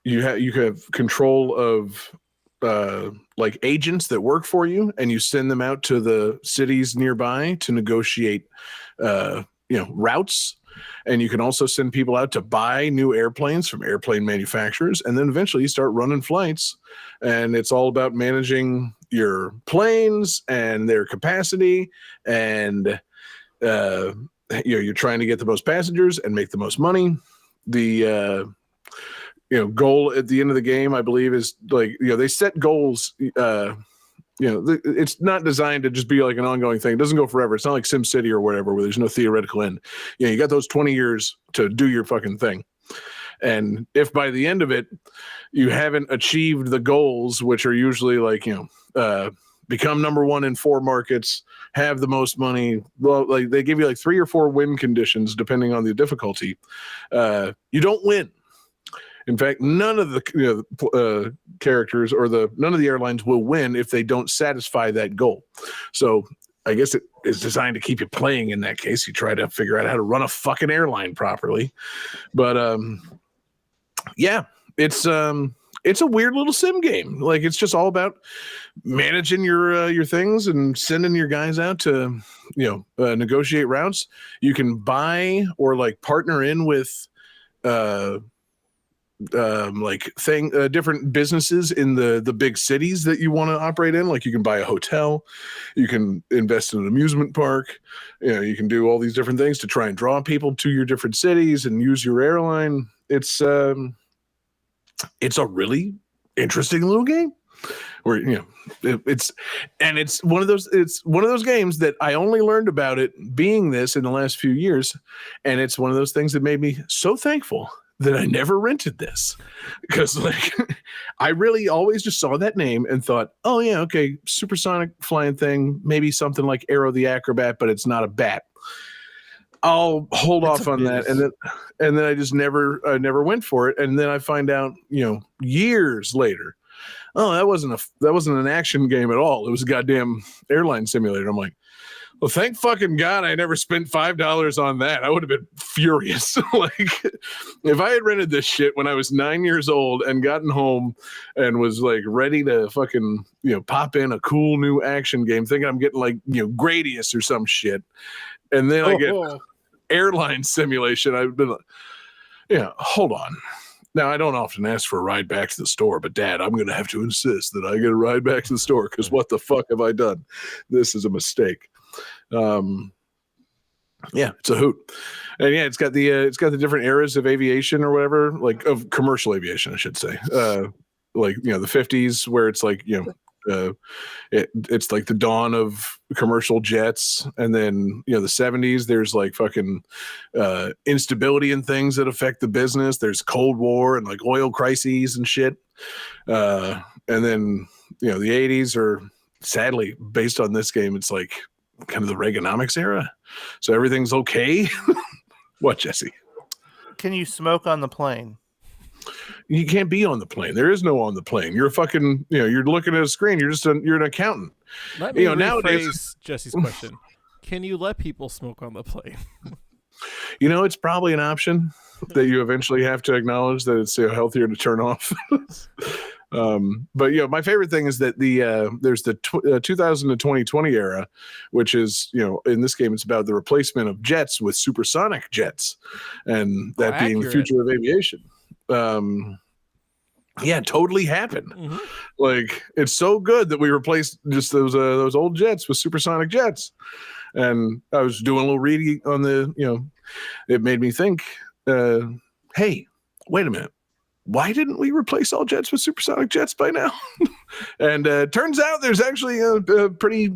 you have control of like agents that work for you, and you send them out to the cities nearby to negotiate routes. And you can also send people out to buy new airplanes from airplane manufacturers, and then eventually you start running flights, and it's all about managing your planes and their capacity, and you're trying to get the most passengers and make the most money. The goal at the end of the game, I believe, is they set goals. It's not designed to just be like an ongoing thing. It doesn't go forever. It's not like SimCity or whatever, where there's no theoretical end. You got those 20 years to do your fucking thing. And if by the end of it, you haven't achieved the goals, which are usually become number 1 in 4 markets, have the most money. Well, they give you 3 or 4 win conditions, depending on the difficulty. You don't win. In fact, none of the characters or none of the airlines will win if they don't satisfy that goal. So I guess it is designed to keep you playing. In that case, you try to figure out how to run a fucking airline properly. But yeah, it's a weird little sim game. It's just all about managing your things and sending your guys out to negotiate routes. You can buy or partner in with different businesses in the big cities that you want to operate in. Like you can buy a hotel, you can invest in an amusement park, you can do all these different things to try and draw people to your different cities and use your airline. It's a really interesting little game where it's one of those games that I only learned about it being this in the last few years, and it's one of those things that made me so thankful that I never rented this, because like I really always just saw that name and thought, oh yeah, okay, supersonic flying thing, maybe something like Arrow the Acrobat, but it's not a bat. I'll hold off on that, and then I just never went for it, and then I find out years later, oh, that wasn't an action game at all. It was a goddamn airline simulator. I'm like, well, thank fucking God I never spent $5 on that. I would have been furious. Like, if I had rented this shit when I was 9 years old and gotten home and was like ready to fucking, pop in a cool new action game, thinking I'm getting like, Gradius or some shit. And then I get airline simulation. I've been like, hold on. Now, I don't often ask for a ride back to the store, but Dad, I'm going to have to insist that I get a ride back to the store because what the fuck have I done? This is a mistake. It's a hoot, and it's got the different eras of aviation or whatever, like of commercial aviation, I should say. Like the 50s where it's like it's like the dawn of commercial jets, and then the 70s there's like fucking instability and things that affect the business. There's Cold War and like oil crises and shit, and then the 80s are sadly based on this game. It's like kind of the Reaganomics era, so everything's okay. What, Jesse? Can you smoke on the plane? You can't be on the plane. There is no on the plane. You're a fucking, you're looking at a screen. You're an accountant. Let me rephrase Jesse's question. Can you let people smoke on the plane? It's probably an option that you eventually have to acknowledge that it's healthier to turn off. But my favorite thing is that there's the 2000 to 2020 era, which is in this game it's about the replacement of jets with supersonic jets, and that being the future of aviation. Totally happened. Mm-hmm. Like, it's so good that we replaced just those old jets with supersonic jets. And I was doing a little reading on it made me think, hey, wait a minute. Why didn't we replace all jets with supersonic jets by now? And turns out there's actually a pretty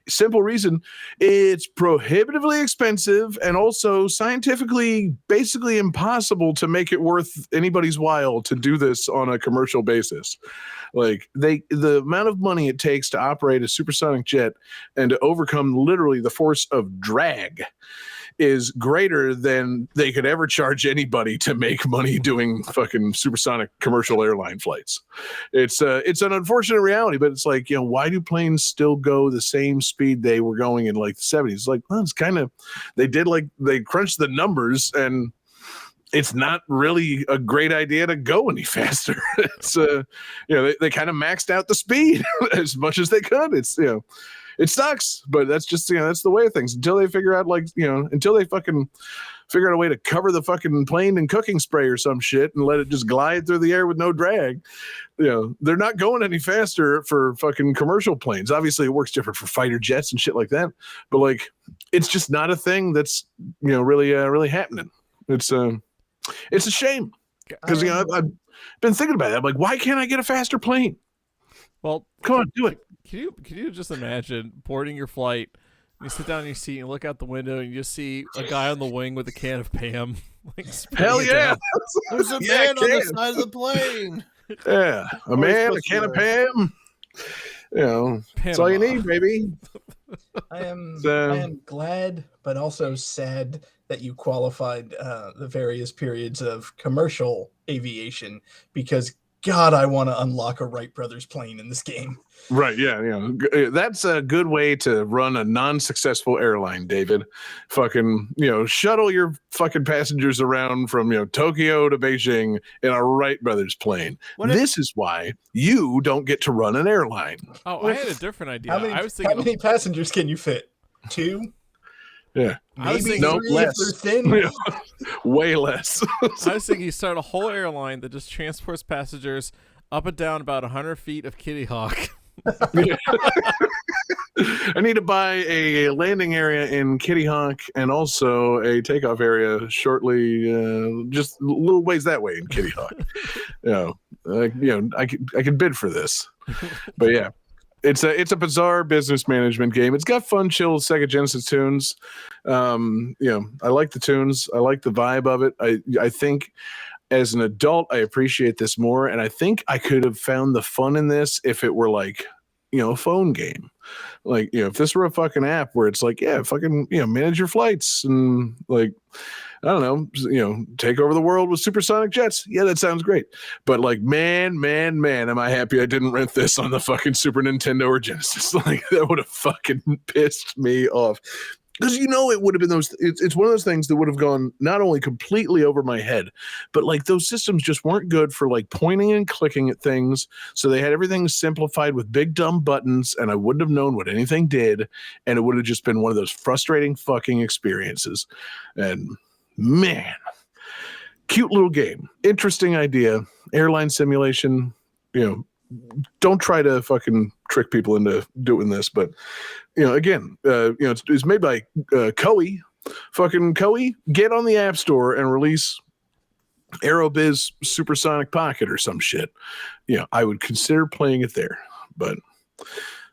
simple reason. It's prohibitively expensive and also scientifically basically impossible to make it worth anybody's while to do this on a commercial basis. Like, the amount of money it takes to operate a supersonic jet and to overcome literally the force of drag is greater than they could ever charge anybody to make money doing fucking supersonic commercial airline flights. It's an unfortunate reality, but it's like, why do planes still go the same speed they were going in like the 70s? It's like, well, it's kind of, they crunched the numbers, and it's not really a great idea to go any faster. It's they kind of maxed out the speed as much as they could. It's it sucks, but that's just that's the way of things until they figure out until they fucking figure out a way to cover the fucking plane in cooking spray or some shit and let it just glide through the air with no drag. They're not going any faster for fucking commercial planes. Obviously, it works different for fighter jets and shit like that, but like, it's just not a thing that's really happening. It's a shame because I've been thinking about it. I'm like, why can't I get a faster plane? Well, come on, do it. Can you just imagine boarding your flight? You sit down in your seat and look out the window, and you just see a guy on the wing with a can of Pam. Hell yeah! There's a man on the side of the plane. Yeah, a man, a can of Pam. That's all you need, baby. I am glad, but also sad that you qualified the various periods of commercial aviation, because God, I want to unlock a Wright Brothers plane in this game. Right, yeah. That's a good way to run a non-successful airline, David. Fucking, shuttle your fucking passengers around from, Tokyo to Beijing in a Wright Brothers plane. This is why you don't get to run an airline. Oh, I had a different idea. How many passengers can you fit? 2? Yeah. I was Maybe thinking, No, three if less. they're thin. Way less. I was thinking you start a whole airline that just transports passengers up and down about 100 feet of Kitty Hawk. I need to buy a landing area in Kitty Hawk and also a takeoff area shortly, just a little ways that way in Kitty Hawk. I could bid for this, but yeah, it's a bizarre business management game. It's got fun, chill Sega Genesis tunes. I like the tunes. I like the vibe of it. I think as an adult, I appreciate this more, and I think I could have found the fun in this if it were like, a phone game. Like, if this were a fucking app where it's like, yeah, fucking, manage your flights and like, I don't know, take over the world with supersonic jets. Yeah, that sounds great. But like, man, am I happy I didn't rent this on the fucking Super Nintendo or Genesis. Like, that would have fucking pissed me off. Because it would have been it's one of those things that would have gone not only completely over my head, but like those systems just weren't good for like pointing and clicking at things. So they had everything simplified with big dumb buttons, and I wouldn't have known what anything did, and it would have just been one of those frustrating fucking experiences. And man, cute little game, interesting idea, airline simulation. Don't try to fucking trick people into doing this, but again, it's made by Koei. Fucking Koei, get on the App Store and release Aerobiz Supersonic Pocket or some shit. I would consider playing it there, but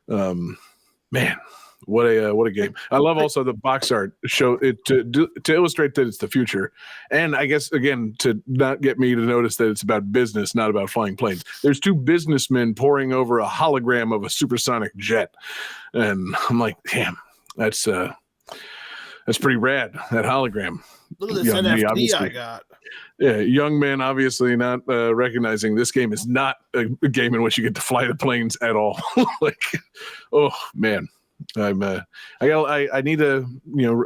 man, what a game. I love also the box art show it to illustrate that it's the future, and I guess again to not get me to notice that it's about business, not about flying planes. There's two businessmen poring over a hologram of a supersonic jet, and I'm like, damn, that's pretty rad, that hologram. Look at this NFT I got. Yeah, young man obviously not recognizing this game is not a game in which you get to fly the planes at all. Like, oh man. I need to,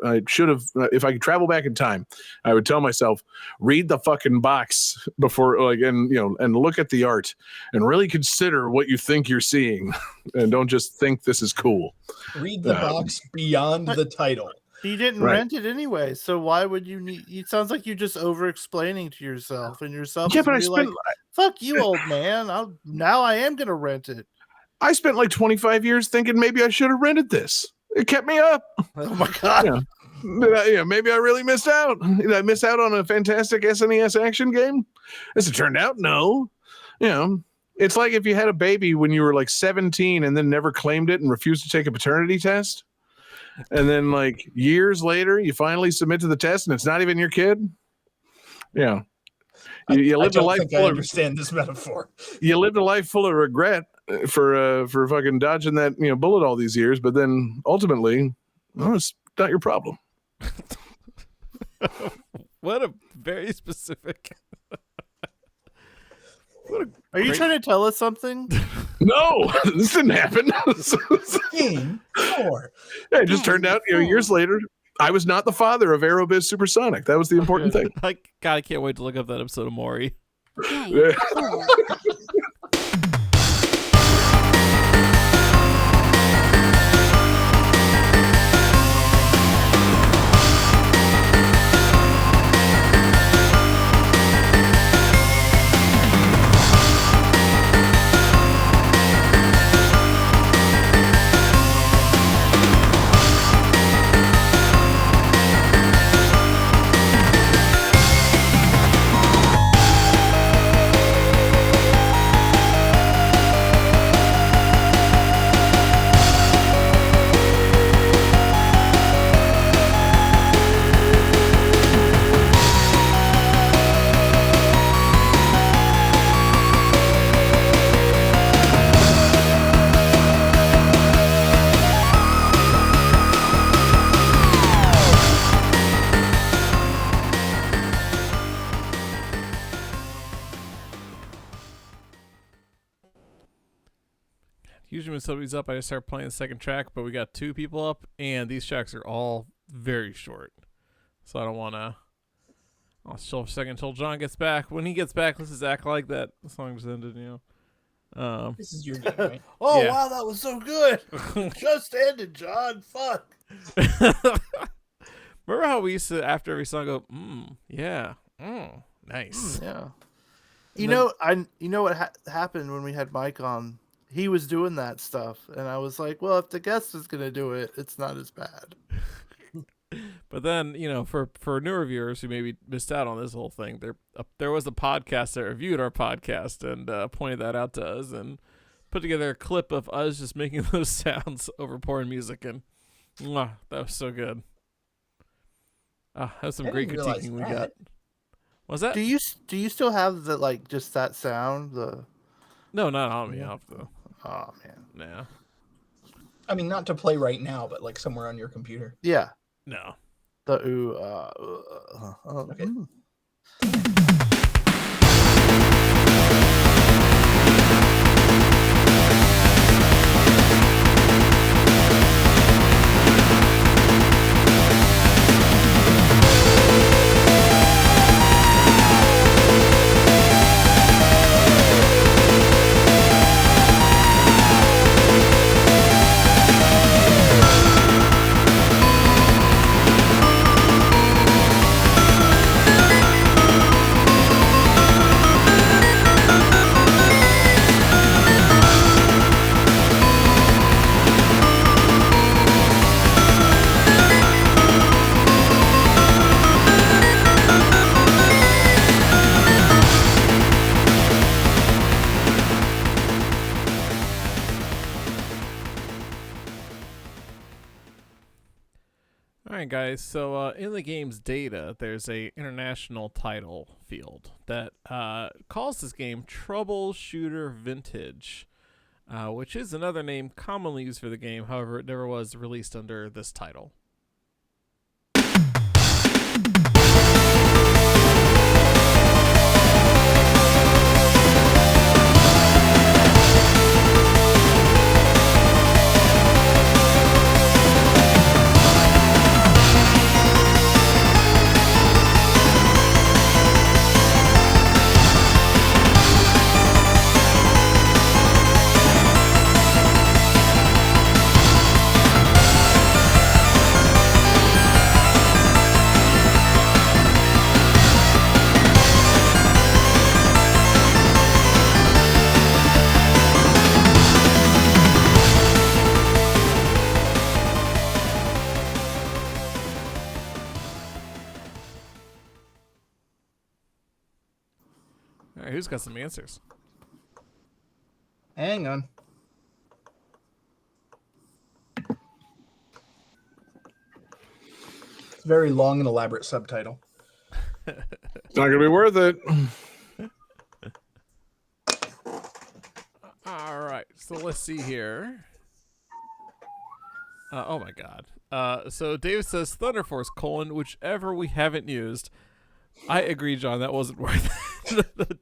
I should have, if I could travel back in time, I would tell myself, read the fucking box before, like, and look at the art and really consider what you think you're seeing and don't just think this is cool. Read the box beyond the title. You didn't rent it anyway, so why would you need? It sounds like you're just over-explaining to yourself, and yourself. Yeah, but I spent. Fuck you, old man. Now I am gonna rent it. I spent like 25 years thinking maybe I should have rented this. It kept me up. Oh my god. Maybe I really missed out. Did I miss out on a fantastic SNES action game? As it turned out, no. It's like if you had a baby when you were like 17 and then never claimed it and refused to take a paternity test. And then like years later, you finally submit to the test and it's not even your kid. Yeah. You lived a life full I understand this metaphor. You lived a life full of regret for fucking dodging that bullet all these years, but then ultimately, it's not your problem. What a very specific. Are you trying to tell us something? No, this didn't happen. Game 4. Yeah, it just turned out years later, I was not the father of Aerobiz Supersonic. That was the important thing. I can't wait to look up that episode of Maury. Game 4. Usually when somebody's up, I just start playing the second track, but we got 2 people up, and these tracks are all very short. So I don't want to... I'll chill for a second until John gets back. When he gets back, let's just act like that song just ended, This is your game, right? Yeah. Wow, that was so good. Just ended, John. Fuck. Remember how we used to, after every song, go, yeah, nice. Yeah. And then- You know what happened when we had Mike on? He was doing that stuff, and I was like, well, if the guest is gonna do it, it's not as bad. But then, for newer viewers who maybe missed out on this whole thing, there was a podcast that reviewed our podcast and pointed that out to us and put together a clip of us just making those sounds over pouring music, and that was so good. That's some I great didn't realize critiquing we that. got. What's that? Do you still have the just that sound? No, not on me. Off the. Oh man. Nah. I mean, not to play right now, but like somewhere on your computer. Yeah. No. The ooh. Okay. Alright guys, so in the game's data, there's a international title field that calls this game Troubleshooter Vintage, which is another name commonly used for the game, however it never was released under this title. Alright, who's got some answers? Hang on. It's a very long and elaborate subtitle. It's not gonna be worth it. Alright, so let's see here. Oh my god. So David says Thunder Force, whichever we haven't used. I agree, John, that wasn't worth it.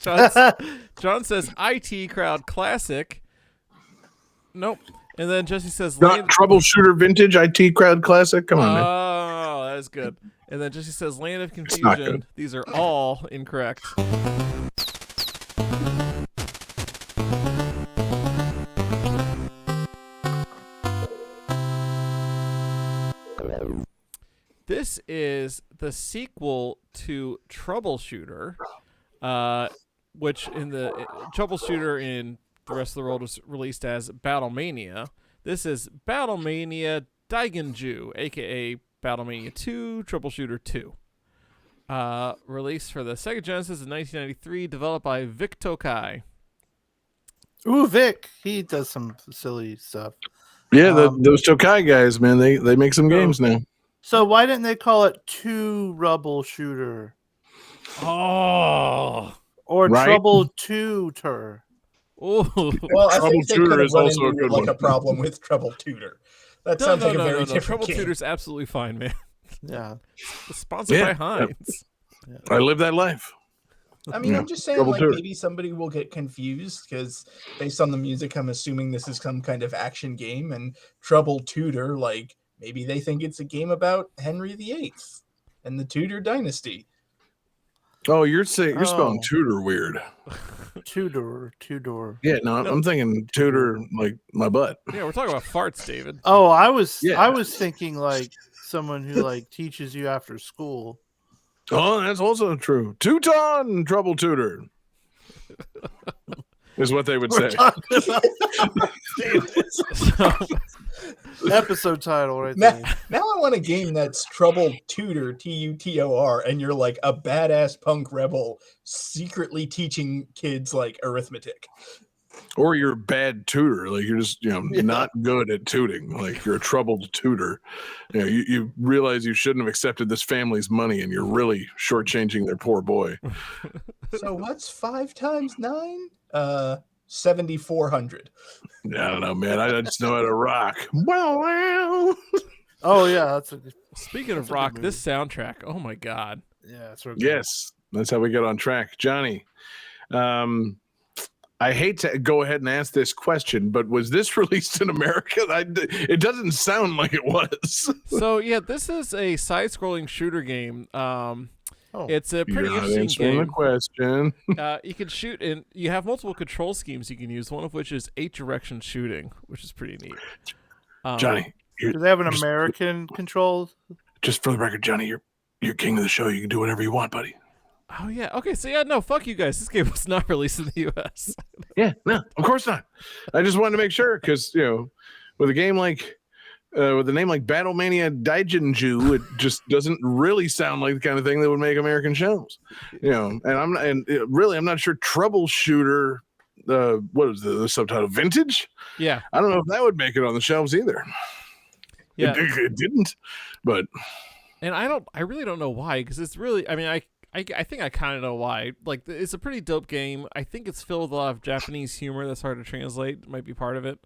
John says IT Crowd Classic. Nope. And then Jesse says Not Troubleshooter Vintage IT Crowd Classic. Come on, man. Oh, that is good. And then Jesse says Land of not Confusion. good. These are all incorrect. This is the sequel to Troubleshooter, which in the Troubleshooter in the rest of the world was released as Battlemania. This is Battlemania Daigenju, aka Battlemania 2, Troubleshooter 2. Released for the Sega Genesis in 1993, developed by Vic Tokai. Ooh, Vic. He does some silly stuff. Yeah, those Tokai guys, man, they make some games now. So why didn't they call it Rubble Shooter Oh, or Right. Trouble Tutor? oh. Well, I think they could Troubleshooter have is run also a into good like one. a problem with Trouble Tutor. That sounds like a very different Trouble game. Tutor's absolutely fine, man. Yeah. It's sponsored Yeah. by Heinz. I live that life. I mean, Yeah, I'm just saying, Trouble like, Tutor. maybe somebody will get confused because based on the music, I'm assuming this is some kind of action game, and Trouble Tutor, like, maybe they think it's a game about Henry VIII and the Tudor dynasty. Oh, you're saying you're spelling Oh. Tudor weird. Tudor. Yeah, no, I'm thinking Tudor like my butt. Yeah, we're talking about farts, David. Oh, I was Yeah. thinking like someone who like teaches you after school. Oh, that's also true. Two-ton trouble tutor is what they would We're say. talking about episode title right there. Now I want a game that's Trouble Tutor, Tutor, and you're like a badass punk rebel secretly teaching kids like arithmetic. Or you're a bad tutor, like you're just not good at tutoring, like you're a troubled tutor. You realize you shouldn't have accepted this family's money, and you're really shortchanging their poor boy. So what's 5 times 9? 7,400. I don't know, man. I just know how to rock. Wow. Oh yeah, that's a Speaking of a good rock, movie. this soundtrack, oh my god. yeah, that's real good. Yes, that's how we get on track, Johnny. I hate to go ahead and ask this question, but was this released in America? It doesn't sound like it was. So yeah, this is a side-scrolling shooter game. It's a pretty You're not interesting answering the game. question. You can shoot, and you have multiple control schemes you can use. One of which is 8-direction shooting, which is pretty neat. Johnny, Do they have an American control? just for the record, Johnny, you're king of the show. You can do whatever you want, buddy. Oh yeah, okay. So yeah, no, fuck you guys. This game was not released in the U.S. Yeah, no, of course not. I just wanted to make sure because with a game like with a name like Battlemania Daijinju, it just doesn't really sound like the kind of thing that would make American shelves. And I'm not sure Troubleshooter. What is the subtitle? Vintage? Yeah, I don't know if that would make it on the shelves either. yeah. It didn't, but And I really don't know why, because it's really, I mean, I think I kind of know why. Like, it's a pretty dope game. I think it's filled with a lot of Japanese humor that's hard to translate. Might be part of it.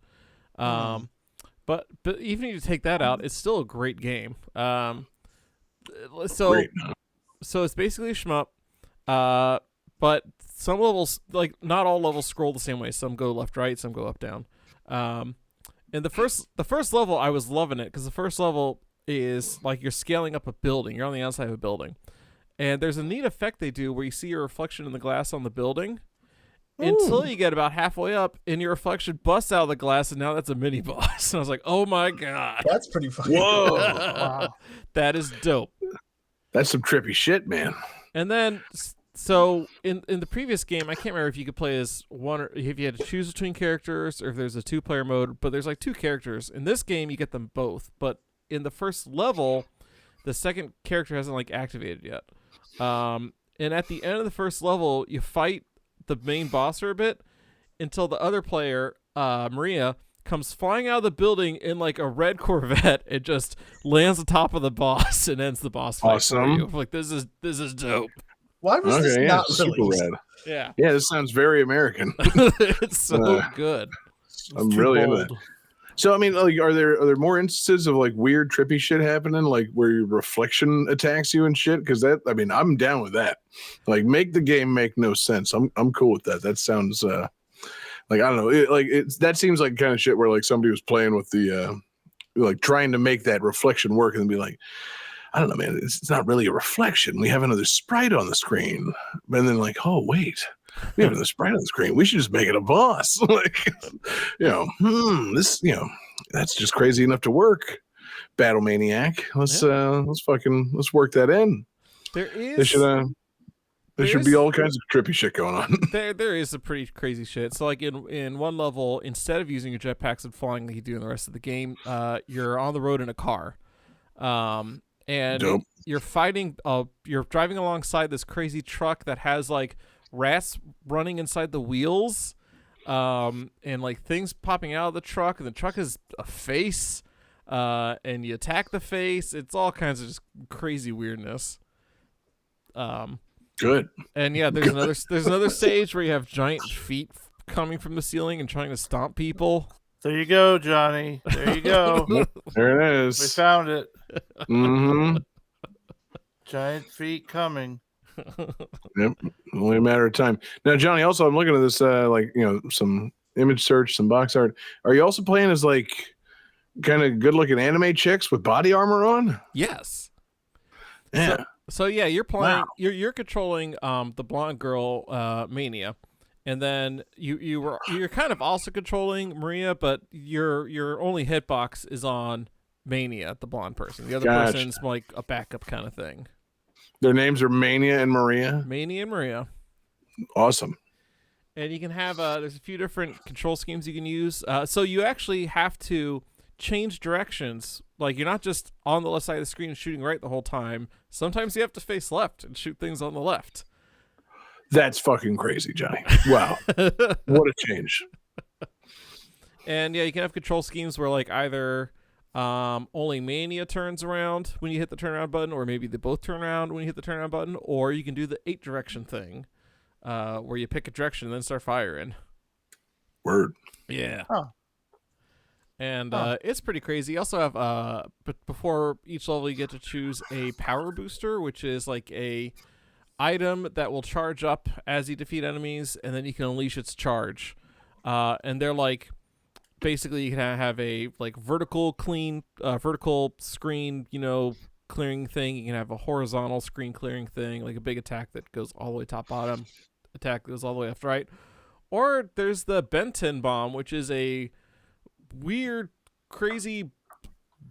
But even if you take that out, it's still a great game. So great. it's basically a shmup. But some levels, like not all levels scroll the same way. Some go left, right. Some go up, down. And the first level, I was loving it because the first level is like you're scaling up a building. You're on the outside of a building. And there's a neat effect they do where you see your reflection in the glass on the building until you get about halfway up and your reflection busts out of the glass, and now that's a mini boss. And I was like, oh my god. That's pretty funny. Whoa. Wow. That is dope. That's some trippy shit, man. And then, so in the previous game, I can't remember if you could play as one or if you had to choose between characters or if there's a 2-player mode, but there's like 2 characters. In this game, you get them both. But in the first level, the second character hasn't like activated yet. And at the end of the first level, you fight the main boss for a bit until the other player, Maria, comes flying out of the building in like a red Corvette and just lands on top of the boss and ends the boss fight. Awesome. For you. Like this is dope. Why was this not super released? rad. Yeah, Yeah, this sounds very American. it's so Uh, good. I'm Too really into bold. that. So I mean, like, are there more instances of like weird trippy shit happening, like where your reflection attacks you and shit? Because that, I mean, I'm down with that. Like, make the game make no sense. I'm cool with that. That sounds like, I don't know, that seems like kind of shit where like somebody was playing with the like trying to make that reflection work and be like, I don't know, man, it's not really a reflection. We have another sprite on the screen, and then like, oh wait. We have another sprite on the screen. We should just make it a boss. Like, this, that's just crazy enough to work. Battle Maniac. Let's work that in. There There is should be all kinds of trippy shit going on. there is some pretty crazy shit. So like in one level, instead of using your jetpacks and flying like you do in the rest of the game, you're on the road in a car. And Dope. you're fighting you're driving alongside this crazy truck that has like rats running inside the wheels, and like things popping out of the truck, and the truck is a face, and you attack the face. It's all kinds of just crazy weirdness. Good. And yeah, there's another stage where you have giant feet coming from the ceiling and trying to stomp people. There you go, Johnny. There you go. There it We is. found it. Mm-hmm. Giant feet coming. Yep. Only a matter of time. Now, Johnny, also, I'm looking at this, some image search, some box art. Are you also playing as like kind of good looking anime chicks with body armor on? Yes. Yeah. So yeah, you're playing. Wow. You're controlling the blonde girl, Mania, and then you're kind of also controlling Maria, but your only hitbox is on Mania, the blonde person. The other Gotcha. person's like a backup kind of thing. Their names are Mania and Maria. Mania and Maria. Awesome. And you can have there's a few different control schemes you can use. So you actually have to change directions. Like, you're not just on the left side of the screen shooting right the whole time. Sometimes you have to face left and shoot things on the left. That's fucking crazy, Johnny. Wow. What a change. And yeah, you can have control schemes where like either only Mania turns around when you hit the turnaround button, or maybe they both turn around when you hit the turnaround button, or you can do the 8 direction thing where you pick a direction and then start firing. Word. Yeah. Huh. And it's pretty crazy. You also have, but before each level, you get to choose a power booster, which is like a item that will charge up as you defeat enemies, and then you can unleash its charge. And they're like, basically, you can have a like vertical screen, clearing thing. You can have a horizontal screen clearing thing, like a big attack that goes all the way top bottom, attack that goes all the way left right. Or there's the Benton bomb, which is a weird, crazy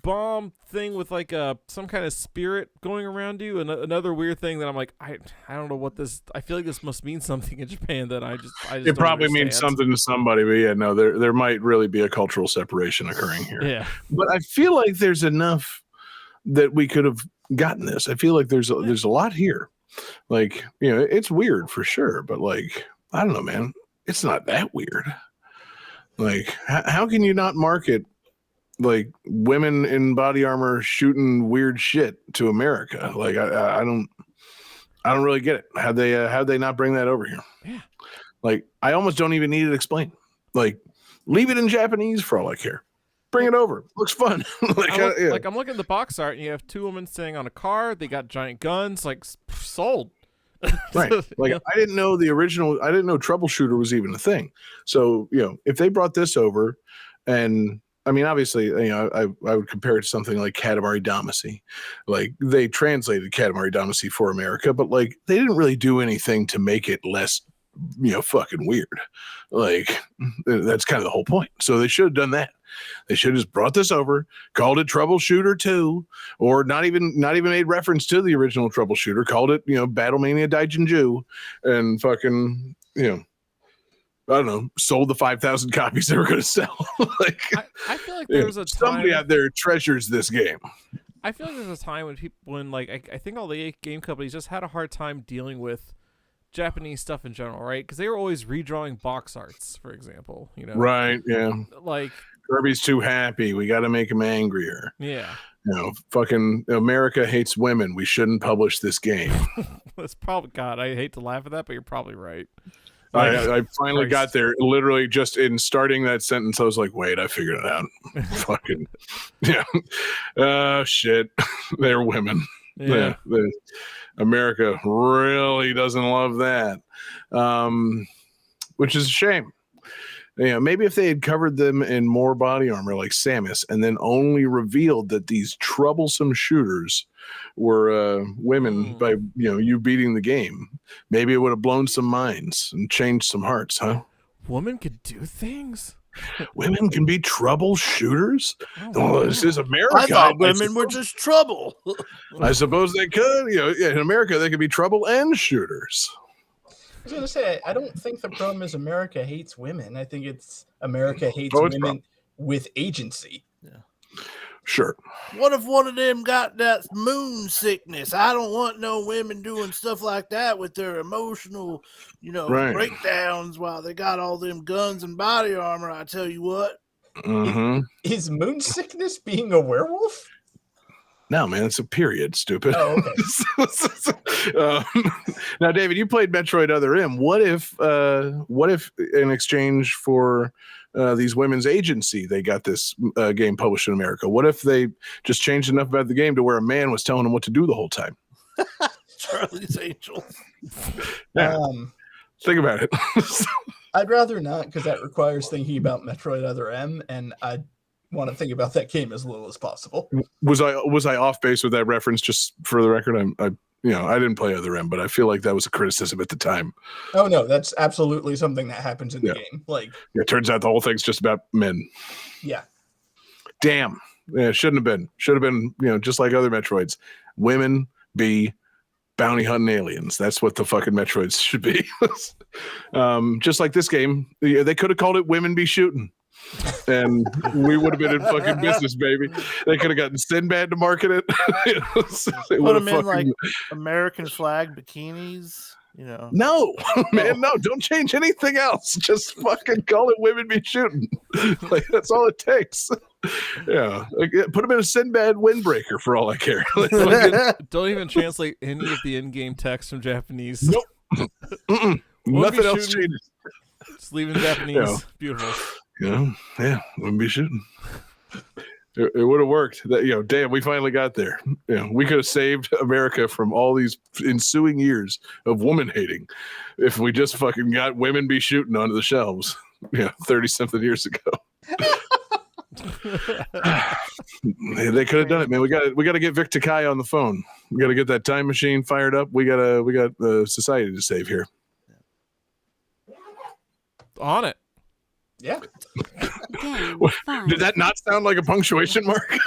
bomb thing with like some kind of spirit going around you. And another weird thing that I'm like, I don't know what this. I feel like this must mean something in Japan that I just It don't probably understand. means something to somebody, but yeah, no, there might really be a cultural separation occurring here. Yeah. But I feel like there's enough that we could have gotten this. I feel like there's a lot here. Like, it's weird for sure, but like, I don't know, man. It's not that weird. Like, how can you not market like women in body armor shooting weird shit to America? Like, I don't really get it. How'd they not bring that over here? Yeah. Like, I almost don't even need it explained. Like, leave it in Japanese for all I care. Bring it over. Looks fun. Like, I'm looking at the box art, and you have 2 women sitting on a car. They got giant guns. Like, sold. Right. Like, I didn't know Troubleshooter was even a thing. So, if they brought this over, and I mean, obviously, I would compare it to something like Katamari Damacy. Like, they translated Katamari Damacy for America, but like, they didn't really do anything to make it less, fucking weird. Like, that's kind of the whole point. So they should have done that. They should have just brought this over, called it Troubleshooter 2, or not even made reference to the original Troubleshooter, called it, Battlemania Daijinju, and fucking, I don't know, sold the 5,000 copies they were going to sell. Like, I feel like there's a time, somebody out there treasures this game. I feel like there's a time when I think all the game companies just had a hard time dealing with Japanese stuff in general, right? Because they were always redrawing box arts, for example. Right? Yeah. Like, Kirby's too happy. We got to make him angrier. yeah. Fucking America hates women. We shouldn't publish this game. That's probably, God, I hate to laugh at that, but you're probably right. I finally got there. Literally, just in starting that sentence, I was like, "Wait, I figured it out." Fucking yeah. Shit. They're women. Yeah. America really doesn't love that, which is a shame. Maybe if they had covered them in more body armor like Samus, and then only revealed that these troublesome shooters were women by you beating the game, maybe it would have blown some minds and changed some hearts, huh? Women could do things. Women can be troubleshooters. Oh, This is America. I thought women were just trouble. I suppose they could. In America, they could be trouble and shooters. I was going to say, I don't think the problem is America hates women. I think it's America hates Oh, it's women with agency. Sure. What if one of them got that moon sickness? I don't want no women doing stuff like that with their emotional, Right. breakdowns while they got all them guns and body armor. I tell you what. Mm-hmm. Is moon sickness being a werewolf? No, man, it's a period, stupid. Oh, okay. Now, David, you played Metroid Other M. What if in exchange for these women's agency, they got this game published in America? What if they just changed enough about the game to where a man was telling them what to do the whole time? Charlie's Angels. Yeah. Think about it. I'd rather not, because that requires thinking about Metroid Other M, and I want to think about that game as little as possible. Was I off base with that reference? Just for the record, I didn't play Other M, but I feel like that was a criticism at the time. Oh no, that's absolutely something that happens in the game. Like, It turns out the whole thing's just about men. yeah. Damn. Yeah, shouldn't have been. Should have been, just like other Metroids. Women be bounty hunting aliens. That's what the fucking Metroids should be. Just like this game, they could have called it Women Be Shooting. And we would have been in fucking business, baby. They could have gotten Sinbad to market it. Put them in like American flag bikinis. No, man, no, don't change anything else. Just fucking call it Women Be Shooting. Like, that's all it takes. Yeah, put them in a Sinbad windbreaker for all I care. Don't even translate any of the in-game text from Japanese. Nope. Nothing else changes. Just leave in Japanese. Beautiful. Yeah, Wouldn't Be Shooting. It would have worked. Damn, we finally got there. We could have saved America from all these ensuing years of woman hating if we just fucking got Women Be Shooting onto the shelves. 30-something years ago. They could have done it, man. We got to get Vic Takai on the phone. We got to get that time machine fired up. We got society to save here. On it. Yeah. Game 5. Did that not sound like a punctuation mark?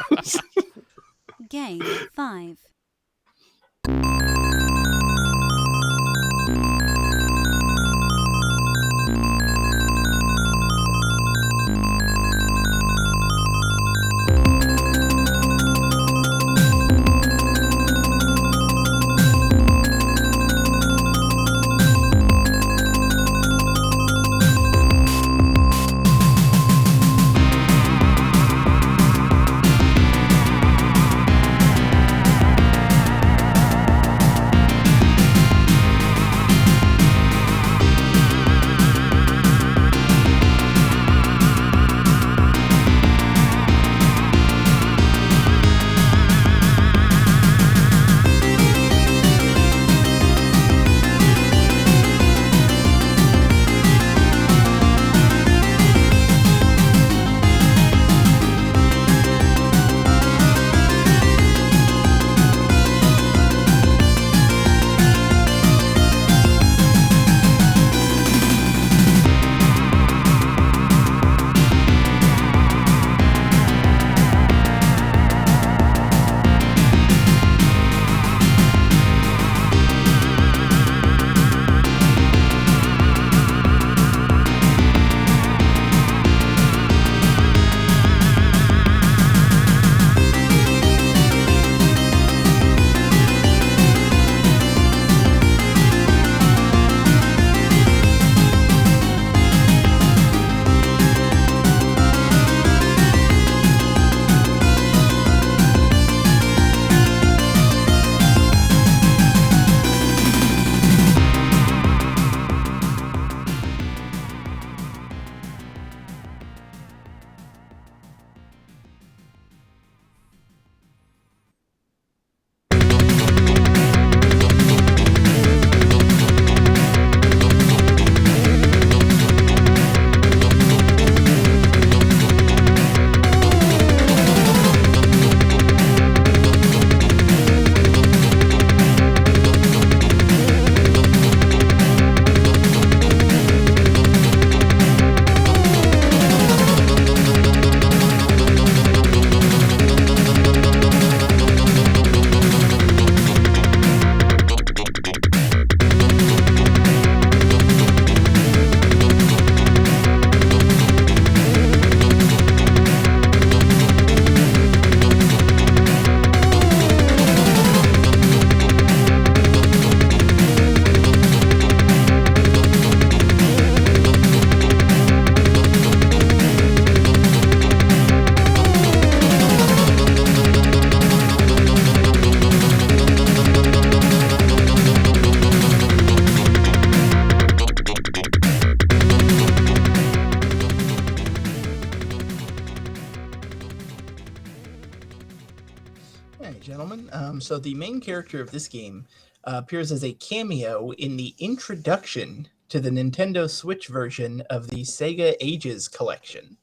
Game 5. So the main character of this game appears as a cameo in the introduction to the Nintendo Switch version of the Sega Ages collection.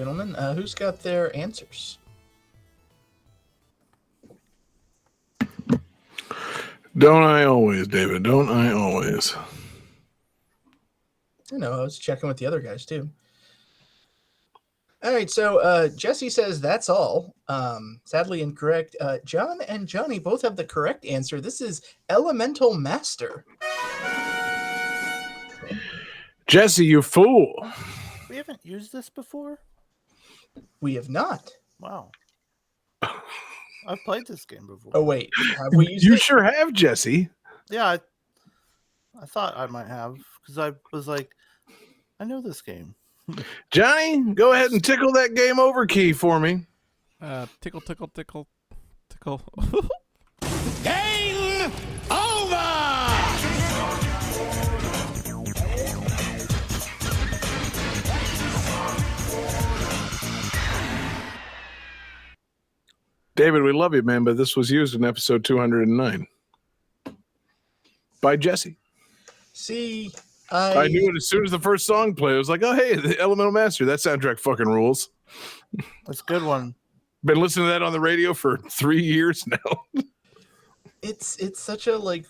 gentlemen. Who's got their answers? Don't I always, David? Don't I always? I know, I was checking with the other guys too. All right, so Jesse says that's all. Sadly incorrect. John and Johnny both have the correct answer. This is Elemental Master. Jesse, you fool. We haven't used this before? We have not. Wow. I've played this game before. Oh wait, have we used You it? sure have, Jesse. Yeah, I thought I might have, because I was like, I know this game. Johnny, go ahead and tickle that game over key for me. Tickle, tickle, tickle, tickle. Game over! David, we love you, man, but this was used in episode 209 by Jesse. See, I knew it as soon as the first song played. I was like, oh, hey, the Elemental Master. That soundtrack fucking rules. That's a good one. Been listening to that on the radio for 3 years now. it's such a like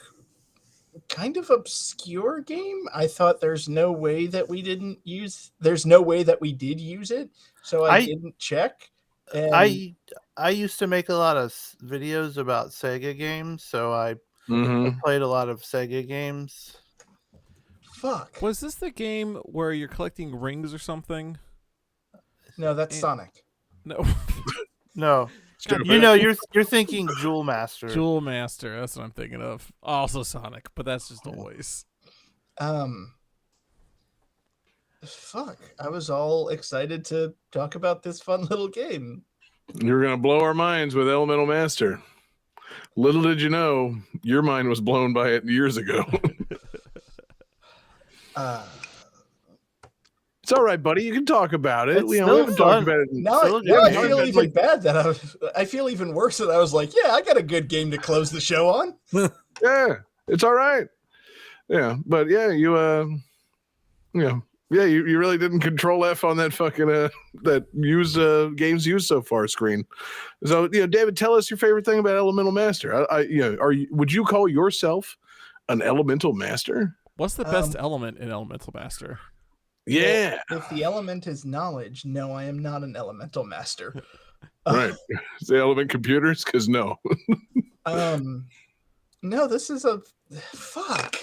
kind of obscure game. I thought there's no way that we did use it, so I didn't check. And I used to make a lot of videos about Sega games, so I played a lot of Sega games. fuck. Was this the game where you're collecting rings or something? No, that's Sonic. No. No, God, you're thinking Jewel Master. Jewel Master, that's what I'm thinking of. Also Sonic, but that's just always. Fuck. I was all excited to talk about this fun little game. You're going to blow our minds with Elemental Master. Little did you know, your mind was blown by it years ago. It's all right, buddy. You can talk about it. It's We still haven't fun. talked about it. Now I feel even bad that I feel even worse that I was like, yeah, I got a good game to close the show on. Yeah, it's all right. Yeah, but yeah, you really didn't control F on that fucking that used games used so far screen. So David, tell us your favorite thing about Elemental Master. Would you call yourself an Elemental Master? What's the best element in Elemental Master? Yeah, If the element is knowledge, no, I am not an elemental master. right. Is the element computers? Because no. No, this is a fuck.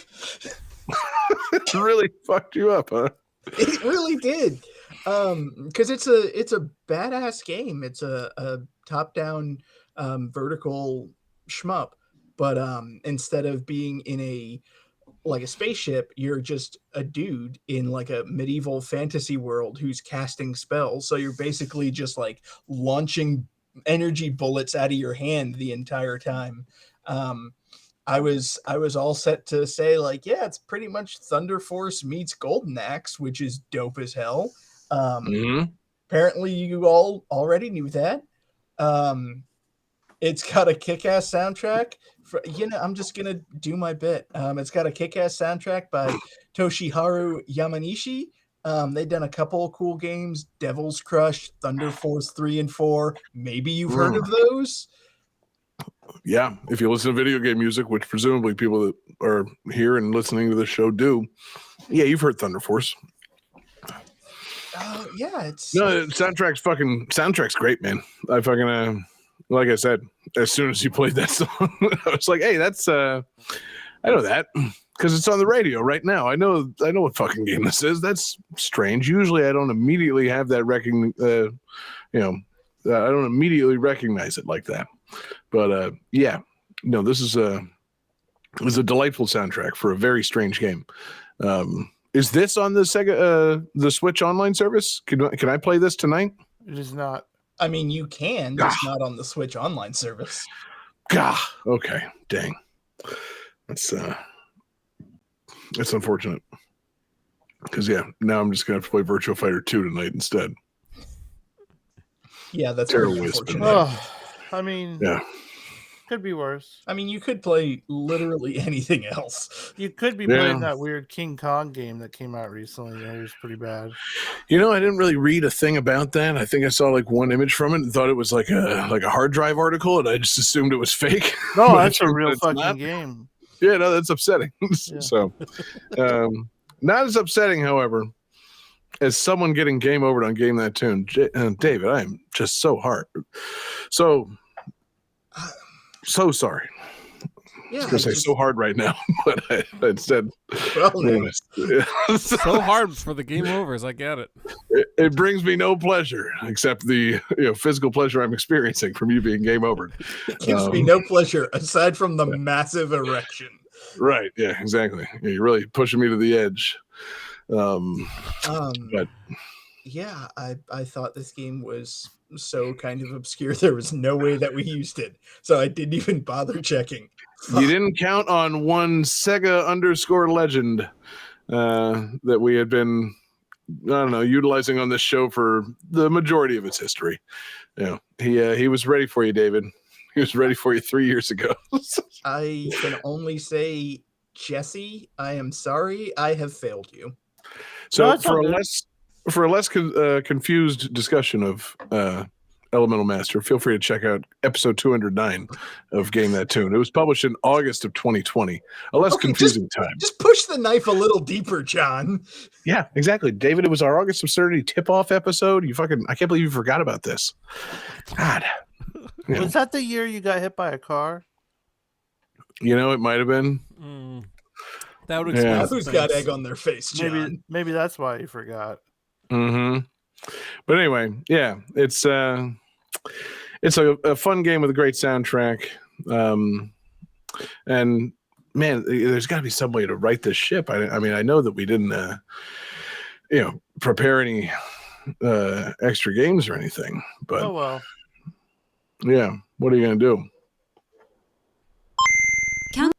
It really fucked you up, huh? It really did. Because it's a badass game. It's a top-down vertical shmup, but instead of being in a spaceship, you're just a dude in like a medieval fantasy world who's casting spells. So you're basically just like launching energy bullets out of your hand the entire time. I was all set to say like, yeah, it's pretty much Thunder Force meets Golden Axe, which is dope as hell. Apparently you all already knew that. It's got a kick-ass soundtrack. I'm just gonna do my bit. It's got a kick-ass soundtrack by Toshiharu Yamanishi. They've done a couple of cool games: Devil's Crush, Thunder Force 3 and 4. Maybe you've heard of those. Yeah, if you listen to video game music, which presumably people that are here and listening to the show do, yeah, you've heard Thunder Force. Yeah, it's soundtrack's great, man. I fucking like I said, as soon as you played that song, I was like, hey, that's I know that because it's on the radio right now. I know what fucking game this is. That's strange. Usually I don't immediately have that I don't immediately recognize it like that. But this is a delightful soundtrack for a very strange game. Is this on the Sega the Switch online service? Can I play this tonight? It is not. I mean, you can, just not on the Switch online service. Gah. Okay. Dang. That's unfortunate. Because now I'm just gonna have to play Virtua Fighter 2 tonight instead. Yeah, that's terrible very way to spend unfortunate. I mean, Yeah. Could be worse. I mean, you could play literally anything else. You could be playing that weird King Kong game that came out recently. It was pretty bad. You know, I didn't really read a thing about that. I think I saw like one image from it and thought it was like a hard drive article, and I just assumed it was fake. No, But that's a it's real not. fucking game. Yeah, no, that's upsetting. Yeah. So, not as upsetting, however, as someone getting game over on Game That Tune. David, I am just so hard. So sorry. Yeah, I was going to say so hard right now, but I instead. Well, no. So hard for the game overs. I get it. It brings me no pleasure except the physical pleasure I'm experiencing from you being game over. It gives me no pleasure aside from the massive erection. Right. Yeah, exactly. Yeah, you're really pushing me to the edge. But yeah, I thought this game was so kind of obscure. There was no way that we used it, so I didn't even bother checking. you didn't count on one Sega_legend that we had been, I don't know, utilizing on this show for the majority of its history. He was ready for you, David. He was ready for you 3 years ago. I can only say, Jesse, I am sorry. I have failed you. So No, for a less confused discussion of Elemental Master, feel free to check out episode 209 of Game That Tune. It was published in August of 2020. A less confusing time. Just push the knife a little deeper, John. Yeah, exactly. David, it was our August Absurdity tip-off episode. I can't believe you forgot about this. God. Yeah. Was that the year you got hit by a car? It might have been. That would Yeah. explain Who's got egg on their face, John? Maybe that's why you forgot. Mm-hmm. But anyway, yeah, it's a fun game with a great soundtrack. And man, there's got to be some way to right this ship. I mean, I know that we didn't, prepare any extra games or anything, but Oh well. yeah, what are you gonna do? Count.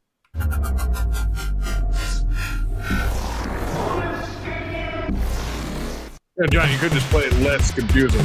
Yeah, John, you could just play it less confusing.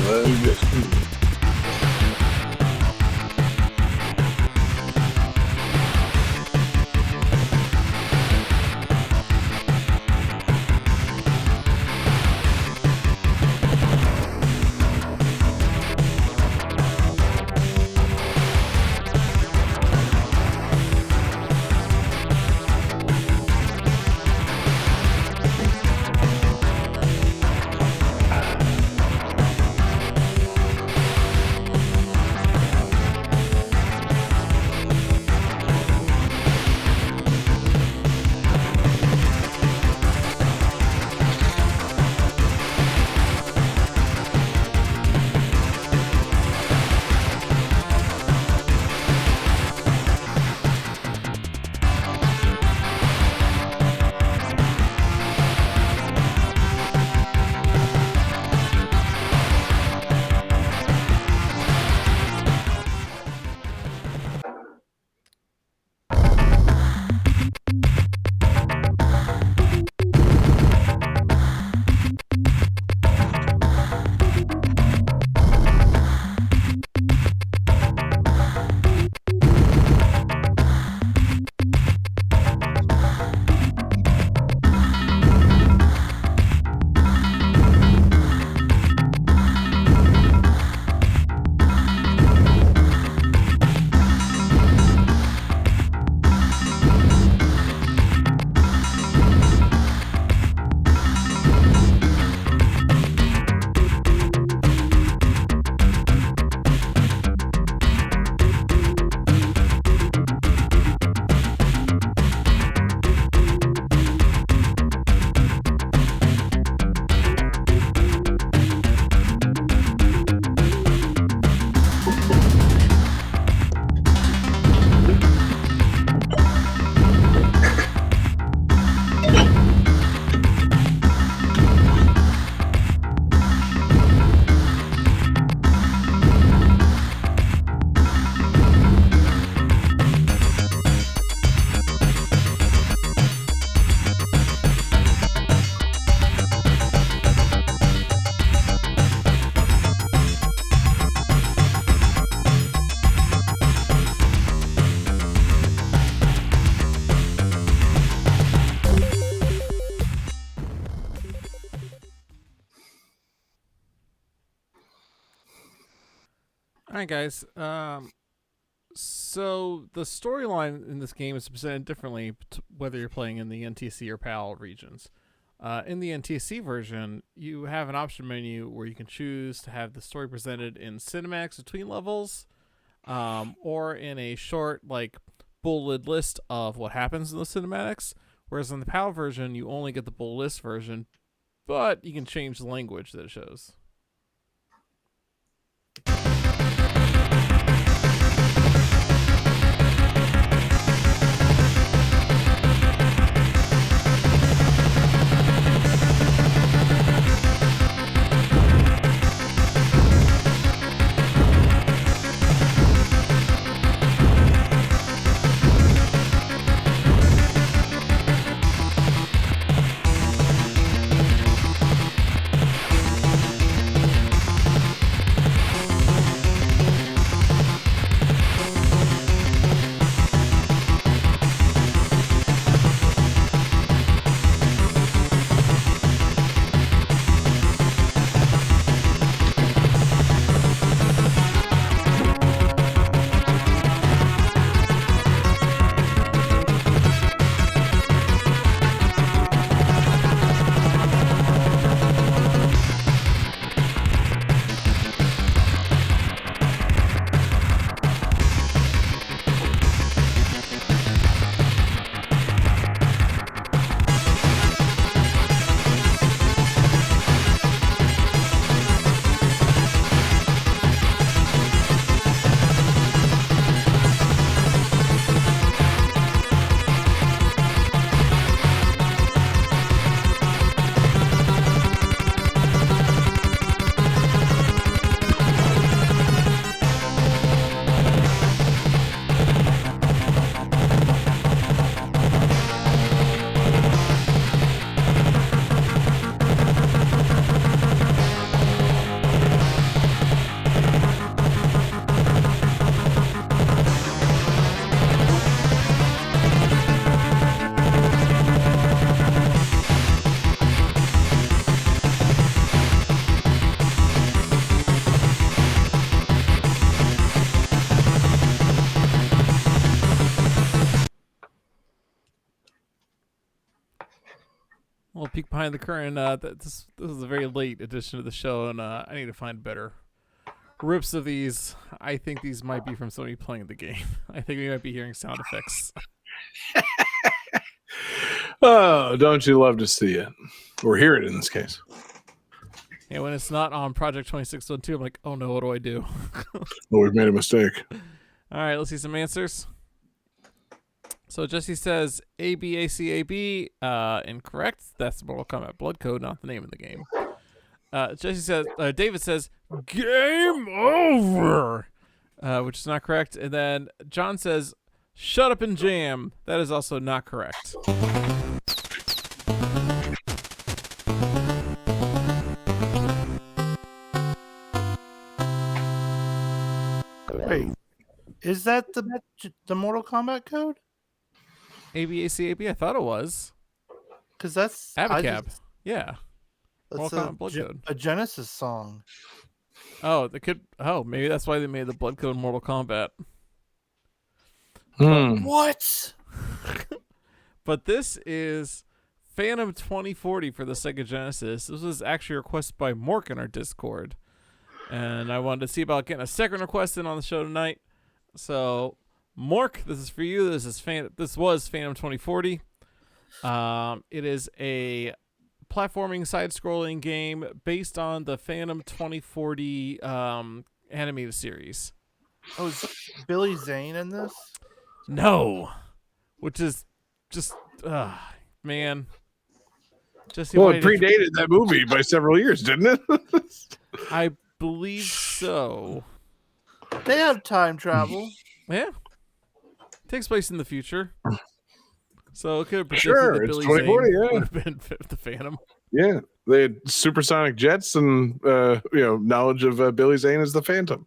All right, guys. So the storyline in this game is presented differently whether you're playing in the NTC or PAL regions. In the NTC version, you have an option menu where you can choose to have the story presented in cinematics between levels, or in a short, like, bulleted list of what happens in the cinematics. Whereas in the PAL version, you only get the bullet list version, but you can change the language that it shows. A little peek behind the curtain. This is a very late edition of the show, and I need to find better rips of these. I think these might be from somebody playing the game. I think we might be hearing sound effects. Oh, don't you love to see it? Or hear it in this case. Yeah, when it's not on Project 2612, I'm like, oh no, what do I do? Oh, we've made a mistake. All right, let's see some answers. So Jesse says ABACAB, incorrect. That's Mortal Kombat Blood Code, not the name of the game. Jesse says, David says, game over, which is not correct. And then John says, shut up and jam. That is also not correct. Wait, is that the Mortal Kombat code? ABACAB, I thought it was. Because that's Abacab. Yeah. That's Mortal Kombat Blood Code. a Genesis song. Oh, they could. Oh, maybe that's why they made the Blood Code Mortal Kombat. What? But this is Phantom 2040 for the Sega Genesis. This was actually requested by Mork in our Discord, and I wanted to see about getting a second request in on the show tonight. So, Mork, this is for you. This was Phantom 2040. It is a platforming side-scrolling game based on the Phantom 2040 animated series. Oh, is Billy Zane in this? No, which is just man. Jesse, Well, it predated that movie by several years, didn't it? I believe so. They have time travel. Yeah. Takes place in the future. So it could have predicted Sure, that it's Billy 2040, Zane yeah. would have been the Phantom. Yeah, they had supersonic jets and knowledge of Billy Zane as the Phantom.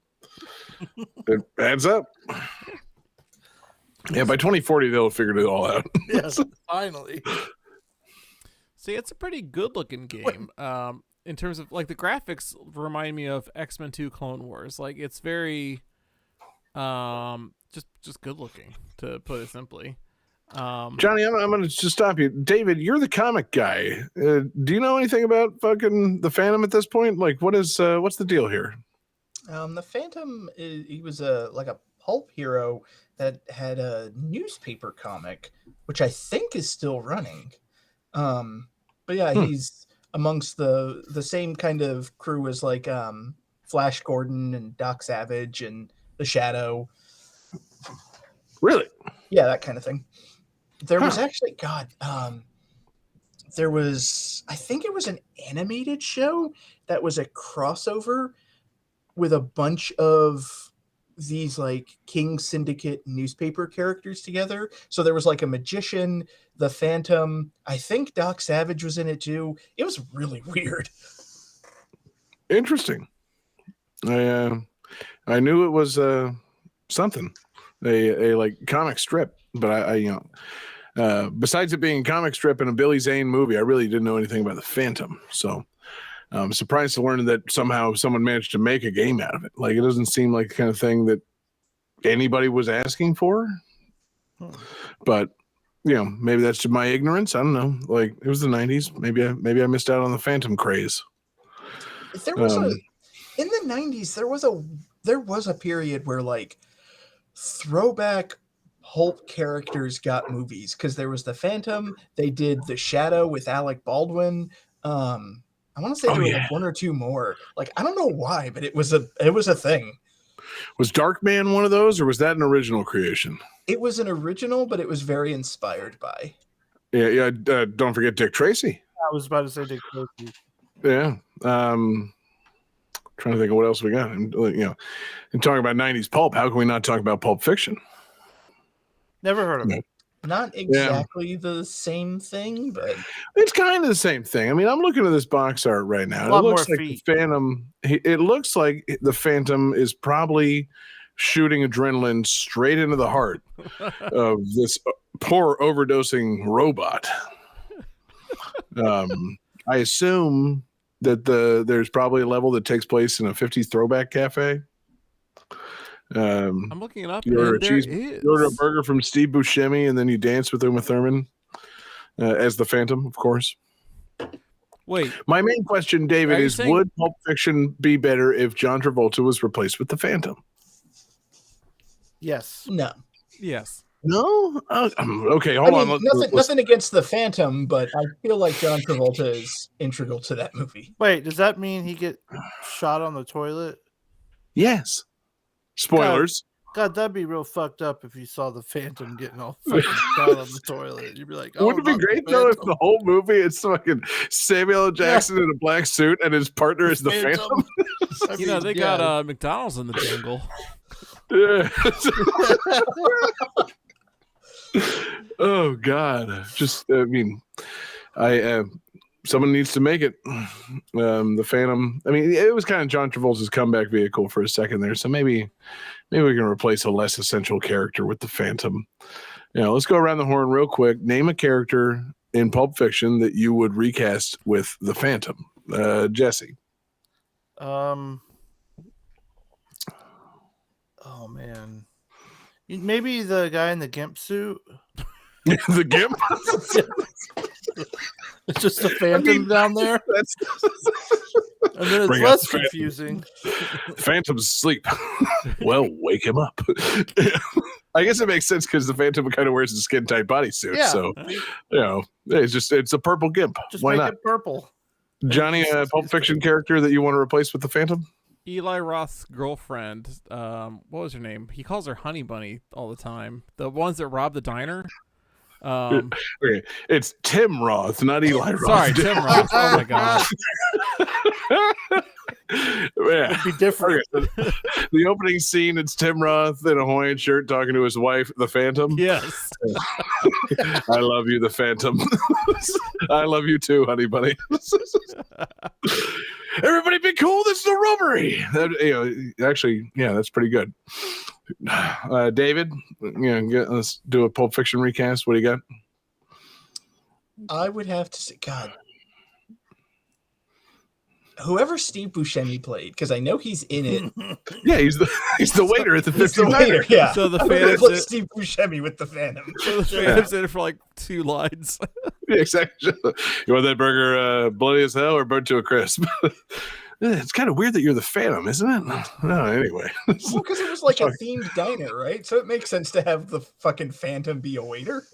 It adds up. Yeah, by 2040 they'll have figured it all out. Yes, finally. See, it's a pretty good looking game. in terms of like the graphics remind me of X-Men 2 Clone Wars. Like it's very just good looking, to put it simply. Johnny, I'm going to just stop you. David, you're the comic guy. Do you know anything about fucking the Phantom at this point? Like, what's the deal here? The Phantom, he was like a pulp hero that had a newspaper comic, which I think is still running. But yeah, he's amongst the same kind of crew as like Flash Gordon and Doc Savage and the Shadow. Really? Yeah, that kind of thing. There was actually, there was, I think it was an animated show that was a crossover with a bunch of these like King Syndicate newspaper characters together. So there was like a magician, the Phantom. I think Doc Savage was in it too. It was really weird. Interesting. I knew it was something, a like comic strip, but I besides it being a comic strip and a Billy Zane movie, I really didn't know anything about the Phantom. So I'm surprised to learn that somehow someone managed to make a game out of it. Like, it doesn't seem like the kind of thing that anybody was asking for. But, maybe that's just my ignorance. I don't know. Like, it was the 90s. Maybe I missed out on the Phantom craze. There was in the 90s, there was a period where like throwback pulp characters got movies, because there was the Phantom. They did the Shadow with Alec Baldwin. I want to say there were like one or two more. Like, I don't know why, but it was a thing. Was Darkman one of those, or was that an original creation? It was an original, but it was very inspired by. Yeah. Don't forget Dick Tracy. I was about to say Dick Tracy. Yeah. Trying to think of what else we got. And talking about 90s pulp, how can we not talk about Pulp Fiction? Never heard of it. Not exactly the same thing, but it's kind of the same thing. I mean, I'm looking at this box art right now. It looks like the Phantom. It looks like the Phantom is probably shooting adrenaline straight into the heart of this poor overdosing robot. I assume that there's probably a level that takes place in a 50s throwback cafe. I'm looking it up. You order a burger from Steve Buscemi, and then you dance with Uma Thurman as the Phantom, of course. Wait. My main question, David, is would Pulp Fiction be better if John Travolta was replaced with the Phantom? Yes. No. Yes. No? Okay, hold on. Nothing against the Phantom, but I feel like John Travolta is integral to that movie. Wait, does that mean he get shot on the toilet? Yes. Spoilers. God, that'd be real fucked up if you saw the Phantom getting all fucking shot on the toilet. You'd be like, oh, wouldn't it be great though if the whole movie it's fucking Samuel L. Jackson in a black suit and his partner is the Phantom? They got McDonald's in the jungle. Yeah. Oh God. Someone needs to make it. The Phantom. I mean, it was kind of John Travolta's comeback vehicle for a second there. So maybe we can replace a less essential character with the Phantom. Let's go around the horn real quick. Name a character in Pulp Fiction that you would recast with the Phantom. Jesse. Oh man. Maybe the guy in the GIMP suit. The GIMP? It's just the Phantom down there. And then it's less confusing. Phantom's asleep. Well, wake him up. I guess it makes sense because the Phantom kind of wears a skin tight bodysuit. Yeah. So, it's a purple GIMP. Just Why make not? it purple. Johnny, a Pulp Fiction character that you want to replace with the Phantom? Eli Roth's girlfriend. What was her name? He calls her Honey Bunny all the time. The ones that rob the diner. Okay, it's Tim Roth, not Eli Roth. Sorry, Tim Roth. Oh my god. Yeah. It'd be different. Okay. The opening scene, it's Tim Roth in a Hawaiian shirt talking to his wife, the Phantom. Yes. I love you, the Phantom. I love you too, honey bunny. Everybody be cool. This is a robbery. Actually, yeah, that's pretty good. David, let's do a Pulp Fiction recast. What do you got? I would have to say, God. whoever Steve Buscemi played, because I know he's in it. Yeah, he's the waiter at the He's the 59er. waiter, yeah. So the Whoever Phantom's played in- Steve Buscemi with the Phantom. So the Phantom's in it for like 2 lines. Yeah, exactly. You want that burger bloody as hell or burnt to a crisp? It's kind of weird that you're the Phantom, isn't it? No, anyway. Well, because it was like a themed diner, right? So it makes sense to have the fucking Phantom be a waiter.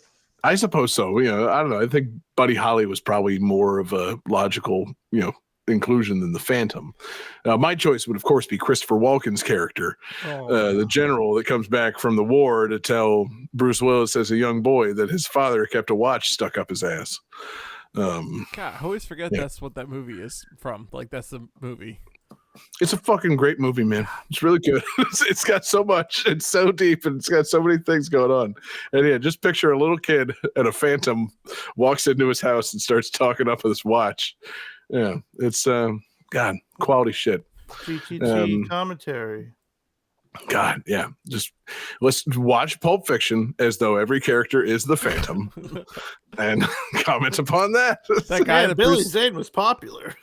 I suppose so. You know, I don't know. I think Buddy Holly was probably more of a logical, inclusion than the Phantom. My choice would, of course, be Christopher Walken's character, the general that comes back from the war to tell Bruce Willis as a young boy that his father kept a watch stuck up his ass. God, I always forget that's what that movie is from. Like, that's the movie. It's a fucking great movie, man. It's really good. It's got so much. It's so deep, and it's got so many things going on. And yeah, just picture a little kid and a Phantom walks into his house and starts talking up this watch. Yeah, it's God, quality shit. GTT commentary. God, yeah. Just let's watch Pulp Fiction as though every character is the Phantom, and comment upon that. That guy that Billy Bruce, Zane was popular.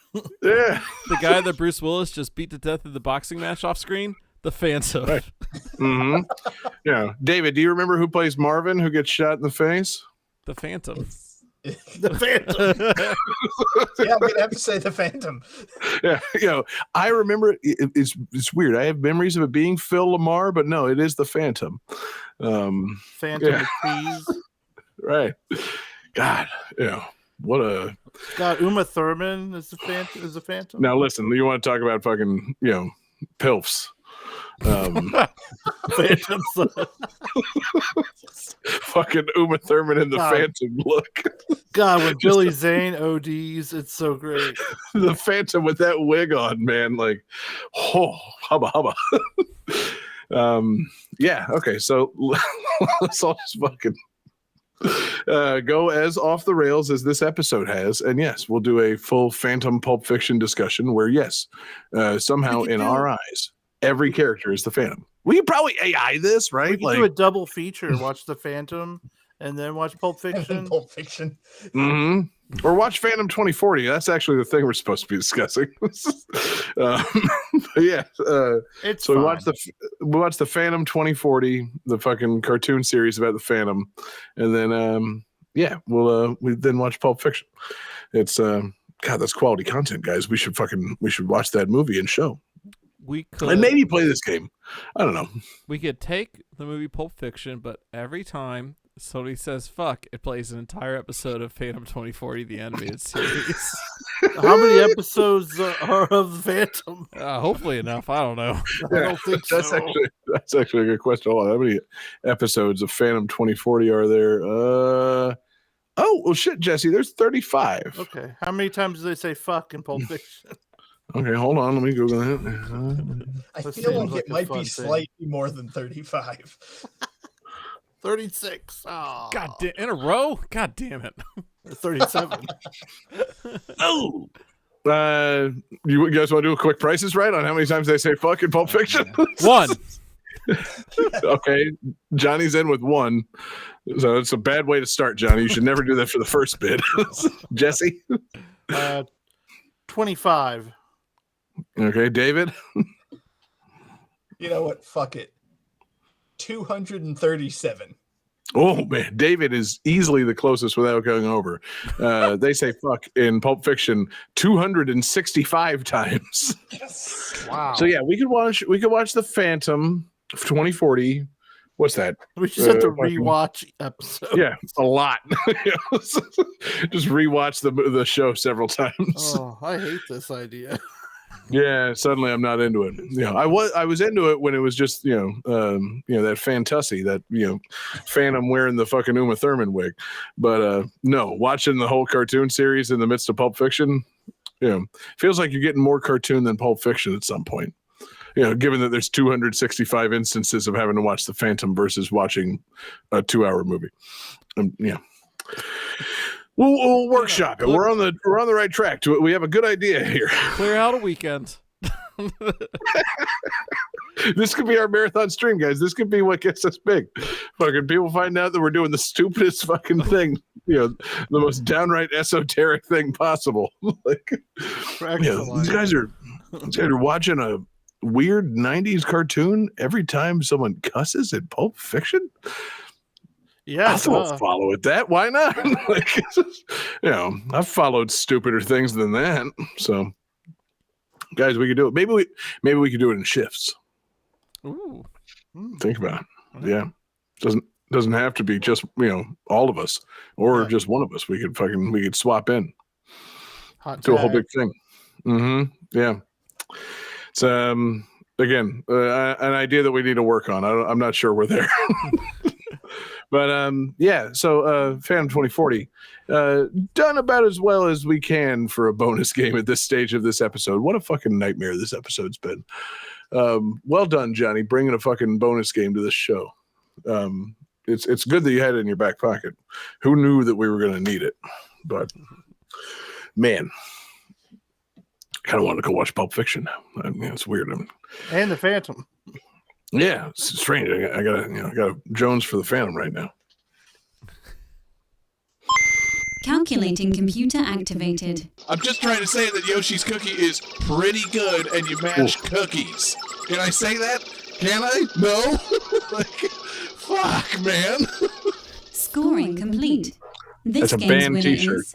Yeah. the guy that Bruce Willis just beat to death in the boxing match off screen, the Phantom. Right. Mm-hmm. Yeah. David, do you remember who plays Marvin, who gets shot in the face? The Phantom. The Phantom. Yeah, I'm gonna have to say the Phantom. Yeah, I remember it's weird. I have memories of it being Phil Lamar, but no, it is the Phantom. Phantom Yeah. cheese. Right. God, what a. God, Uma Thurman is the Phantom. Now listen, you want to talk about fucking pilfs? Phantom. Fucking Uma Thurman in the God. Phantom look. God, when Billy Zane ODs, it's so great. The Phantom with that wig on, man, like, oh, hubba hubba. Yeah, okay, so let's all just fucking go as off the rails as this episode has, and yes, we'll do a full Phantom Pulp Fiction discussion where yes, somehow in our eyes, every character is the Phantom. We could probably AI this, right? We could do a double feature. Watch the Phantom and then watch Pulp Fiction. Pulp Fiction. Mm-hmm. Or watch Phantom 2040. That's actually the thing we're supposed to be discussing. Yeah. It's So fine. we watched the Phantom 2040, the fucking cartoon series about the Phantom, and then we then watch Pulp Fiction. It's God, that's quality content, guys. We should watch that movie and show. We could And maybe play this game. I don't know. We could take the movie Pulp Fiction, but every time somebody says fuck, it plays an entire episode of Phantom 2040, the animated series. How many episodes are of the Phantom? Hopefully enough. I don't know. I don't think so. That's actually a good question. Hold on. How many episodes of Phantom 2040 are there? Oh, well, shit, Jesse. There's 35. Okay. How many times do they say fuck in Pulp Fiction? Okay, hold on. Let me Google that. I That feel seems like like it a might fun be thing. slightly more than 35. 36. Oh. God damn, in a row? God damn it. 37. Oh. You guys want to do a quick Prices Right on how many times they say fuck in Pulp Fiction? 1. Okay, Johnny's in with 1. So it's a bad way to start, Johnny. You should never do that for the first bid. Jesse? 25. Okay, David? You know what? Fuck it. 237. Oh, man. David is easily the closest without going over. They say fuck in Pulp Fiction 265 times. Yes. Wow. So, yeah, we could watch The Phantom 2040. What's that? We just have to fucking- rewatch episode. Yeah, a lot. Just rewatch the show several times. Oh, I hate this idea. Yeah, suddenly I'm not into it. I was into it when it was just that fantasy, that Phantom wearing the fucking Uma Thurman wig. But no, watching the whole cartoon series in the midst of Pulp Fiction, feels like you're getting more cartoon than Pulp Fiction at some point. Given that there's 265 instances of having to watch the Phantom versus watching a 2-hour movie. We'll workshop it. We're on the right track to it. We have a good idea here. Clear out a weekend. This could be our marathon stream, guys. This could be what gets us big. Fucking people find out that we're doing the stupidest fucking thing, the most downright esoteric thing possible. Like, these guys are watching a weird 90s cartoon every time someone cusses in Pulp Fiction. Yeah, I'll follow it. That why not? Like, I've followed stupider things than that. So, guys, we could do it. Maybe we could do it in shifts. Ooh. Think about it. Yeah, doesn't have to be just all of us or just one of us. We could swap in. Do a whole big thing. Mm-hmm. Yeah. It's again an idea that we need to work on. I'm not sure we're there. But yeah, so Phantom 2040 done about as well as we can for a bonus game at this stage of this episode. What a fucking nightmare this episode's been. Well done, Johnny, bringing a fucking bonus game to this show. It's good that you had it in your back pocket. Who knew that we were going to need it? But man, I kind of want to go watch Pulp Fiction now. I mean, it's weird. And the Phantom. Yeah, it's strange. I got a Jones for the Phantom right now. Calculating computer activated. I'm just trying to say that Yoshi's Cookie is pretty good, and you match cookies. Can I say that? Can I? No? Like, fuck, man. Scoring complete. This That's a game's band winner t-shirt. is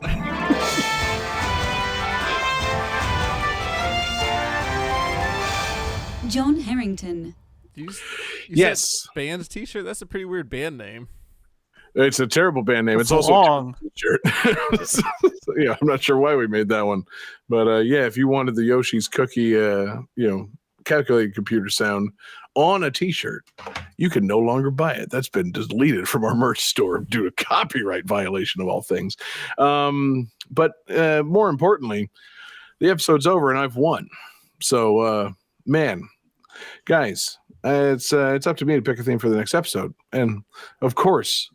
John Harrington. You Yes. said band t-shirt? That's a pretty weird band name. It's a terrible band name. It's also long. a shirt. Yeah, I'm not sure why we made that one, but yeah, if you wanted the Yoshi's Cookie, calculated computer sound on a T-shirt, you can no longer buy it. That's been deleted from our merch store due to copyright violation of all things. But more importantly, the episode's over and I've won. So, man, guys, it's up to me to pick a theme for the next episode, and of course,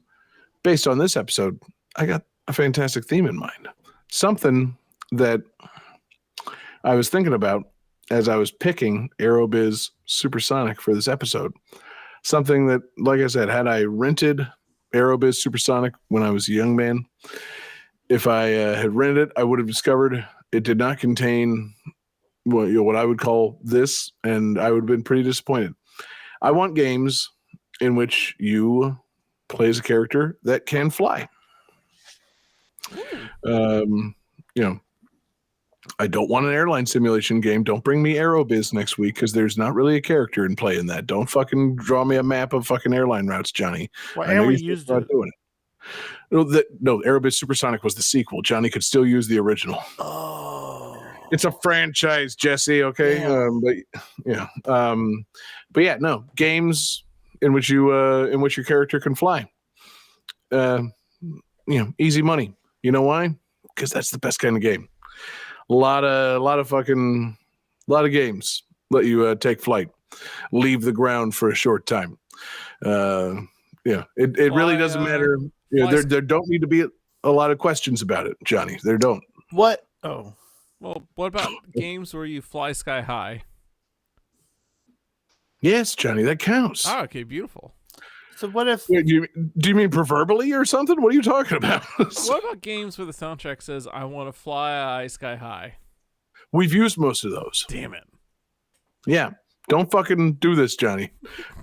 based on this episode, I got a fantastic theme in mind. Something that I was thinking about as I was picking Aerobiz Supersonic for this episode. Something that, like I said, had I rented Aerobiz Supersonic when I was a young man, if I had rented it, I would have discovered it did not contain what I would call this, and I would have been pretty disappointed. I want games in which you play as a character that can fly. I don't want an airline simulation game. Don't bring me Aerobiz next week because there's not really a character in play in that. Don't fucking draw me a map of fucking airline routes, Johnny. Well, and we used it. Doing it. No, Aerobiz Supersonic was the sequel. Johnny could still use the original. Oh. It's a franchise, Jesse. Okay, Yeah. But yeah, no games in which your character can fly. Easy money. You know why? Because that's the best kind of game. A lot of games let you take flight, leave the ground for a short time. It really doesn't matter. There don't need to be a lot of questions about it, Johnny. There don't. What? Oh. Well, what about games where you fly sky high? Yes, Johnny, that counts. Oh, okay, beautiful. So what if? Wait, do you mean proverbially or something? What are you talking about? What about games where the soundtrack says, I want to fly sky high? We've used most of those. Damn it. Yeah. Don't fucking do this, Johnny.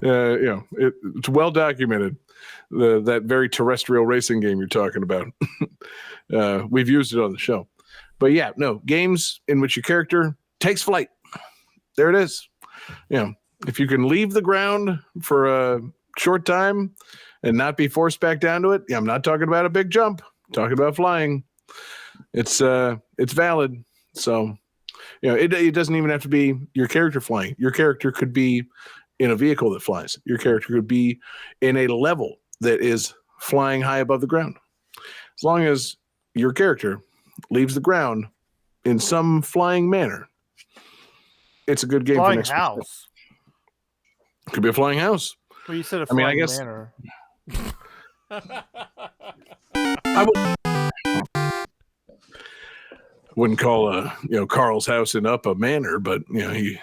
It's well documented. That very terrestrial racing game you're talking about. We've used it on the show. But yeah, no, games in which your character takes flight. There it is. If you can leave the ground for a short time and not be forced back down to it. Yeah, I'm not talking about a big jump. I'm talking about flying. It's valid. So, it doesn't even have to be your character flying. Your character could be in a vehicle that flies. Your character could be in a level that is flying high above the ground. As long as your character leaves the ground in some flying manner, it's a good game Flying for next house. week. Could be a flying house. Well, you said a flying I guess manor. Wouldn't call Carl's house in up a manor, but yeah.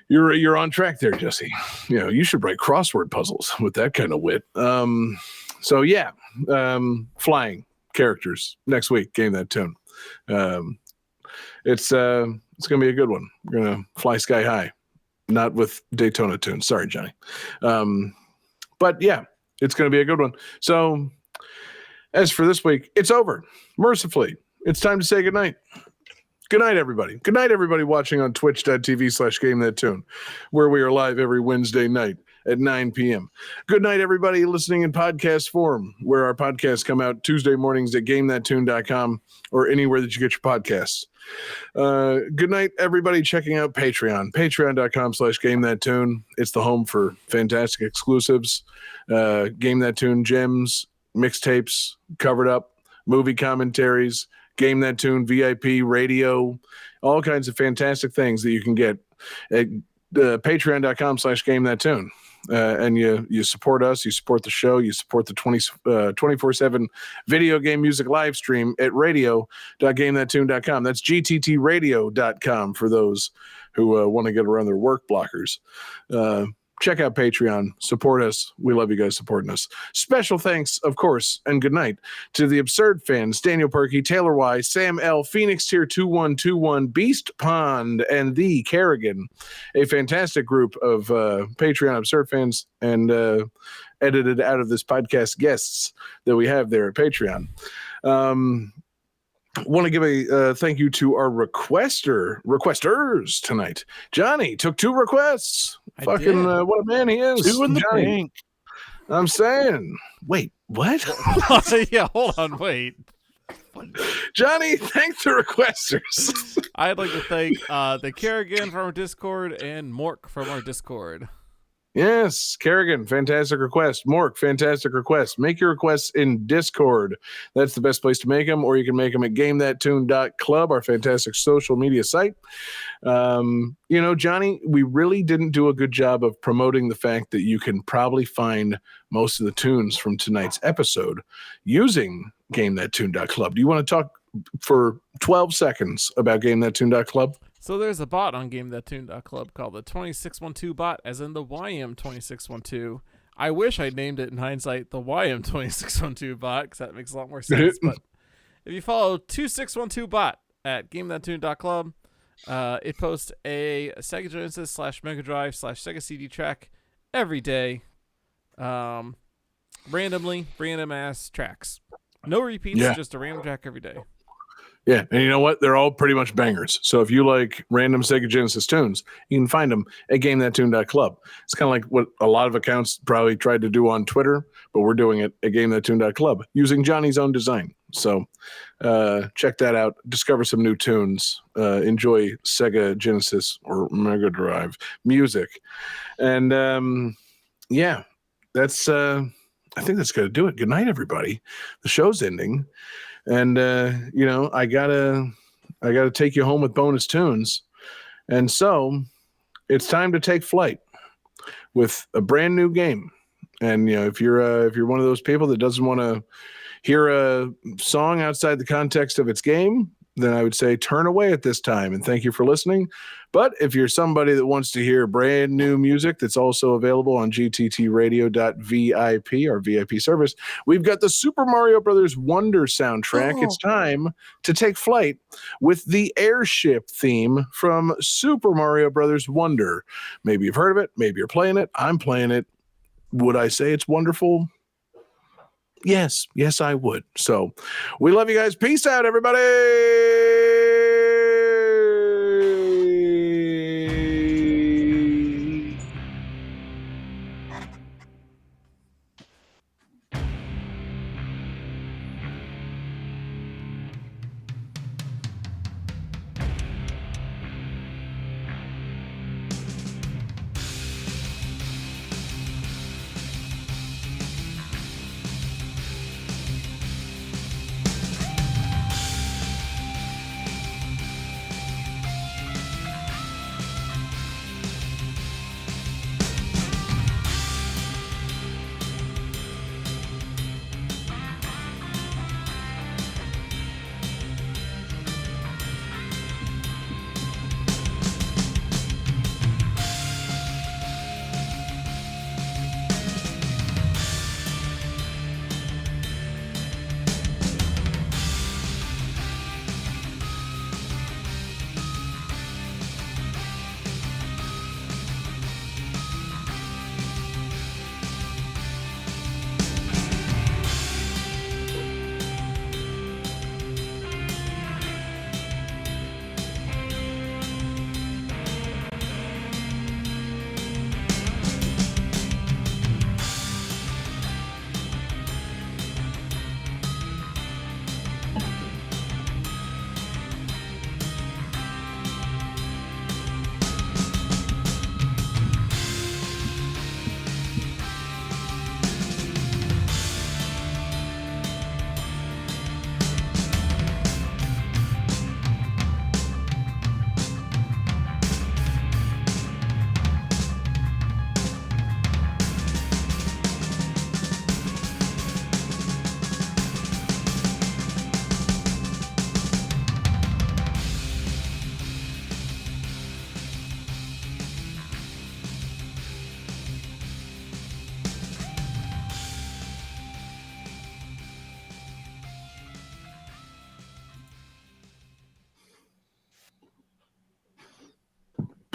You're on track there, Jesse. You know, you should write crossword puzzles with that kind of wit. So yeah, flying characters next week. Game That Tune. It's gonna be a good one. We're gonna fly sky high, not with Daytona tunes. Sorry, Johnny. But yeah, it's gonna be a good one. So as for this week, it's over. Mercifully, it's time to say goodnight. Good night, everybody. Good night, everybody watching on twitch.tv/GameThatTune, where we are live every Wednesday night at 9 p.m. Good night, everybody listening in podcast form, where our podcasts come out Tuesday mornings at GameThatTune.com or anywhere that you get your podcasts. Good night, everybody checking out Patreon. Patreon.com/GameThatTune. It's the home for fantastic exclusives, Game That Tune gems, mixtapes, covered up, movie commentaries, Game That Tune, VIP, radio, all kinds of fantastic things that you can get at patreon.com/GameThatTune. And you support us, you support the show, you support the 24/7 video game music live stream at radio.gamethattune.com. That's gttradio.com for those who want to get around their work blockers. Check out Patreon. Support us. We love you guys supporting us. Special thanks, of course, and good night to the Absurd fans, Daniel Perky, Taylor Y, Sam L, Phoenix Tier 2121, Beast Pond, and the Kerrigan, a fantastic group of Patreon Absurd fans and edited out of this podcast guests that we have there at Patreon. Want to give a thank you to our requesters tonight. Johnny took 2 requests. What a man he is. 2 in the Johnny. bank. I'm saying. Wait, what? Yeah, hold on, wait. Johnny, thank the requesters. I'd like to thank the Kerrigan from our Discord and Mork from our Discord. Yes, Kerrigan, fantastic request. Mork, fantastic request. Make your requests in Discord. That's the best place to make them, or you can make them at GameThatTune.club, our fantastic social media site. You know, Johnny, we really didn't do a good job of promoting the fact that you can probably find most of the tunes from tonight's episode using GameThatTune.club. Do you want to talk for 12 seconds about GameThatTune.club? So there's a bot on GameThatTune.club called the 2612 bot, as in the YM2612. I wish I'd named it in hindsight the YM2612 bot, because that makes a lot more sense. But if you follow 2612 bot at GameThatTune.club, it posts a Sega Genesis / Mega Drive / Sega CD track every day, randomly, random ass tracks. No repeats, just a random track every day. Yeah, and you know what? They're all pretty much bangers. So if you like random Sega Genesis tunes, you can find them at GameThatTune.club. It's kind of like what a lot of accounts probably tried to do on Twitter, but we're doing it at GameThatTune.club using Johnny's own design. So check that out. Discover some new tunes. Enjoy Sega Genesis or Mega Drive music. And yeah, that's I think that's going to do it. Good night, everybody. The show's ending. And you know, I gotta take you home with bonus tunes, and so it's time to take flight with a brand new game. And you know, if you're one of those people that doesn't want to hear a song outside the context of its game, then I would say turn away at this time and thank you for listening. But if you're somebody that wants to hear brand new music that's also available on gttradio.vip, our VIP service, we've got the Super Mario Brothers Wonder soundtrack. Oh. It's time to take flight with the airship theme from Super Mario Brothers Wonder. Maybe you've heard of it. Maybe you're playing it. I'm playing it. Would I say it's wonderful? Yes, I would. So we love you guys. Peace out, everybody.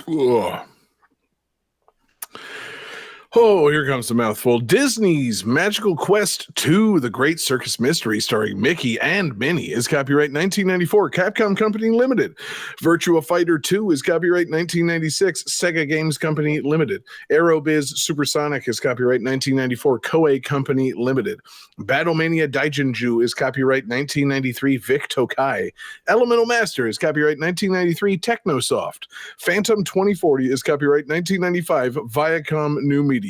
Ugh. Oh, here comes the mouthful. Disney's Magical Quest 2, The Great Circus Mystery, starring Mickey and Minnie, is copyright 1994, Capcom Company Limited. Virtua Fighter 2 is copyright 1996, Sega Games Company Limited. Aerobiz Supersonic is copyright 1994, Koei Company Limited. Battlemania Daijinju is copyright 1993, Vic Tokai. Elemental Master is copyright 1993, Technosoft. Phantom 2040 is copyright 1995, Viacom New Media.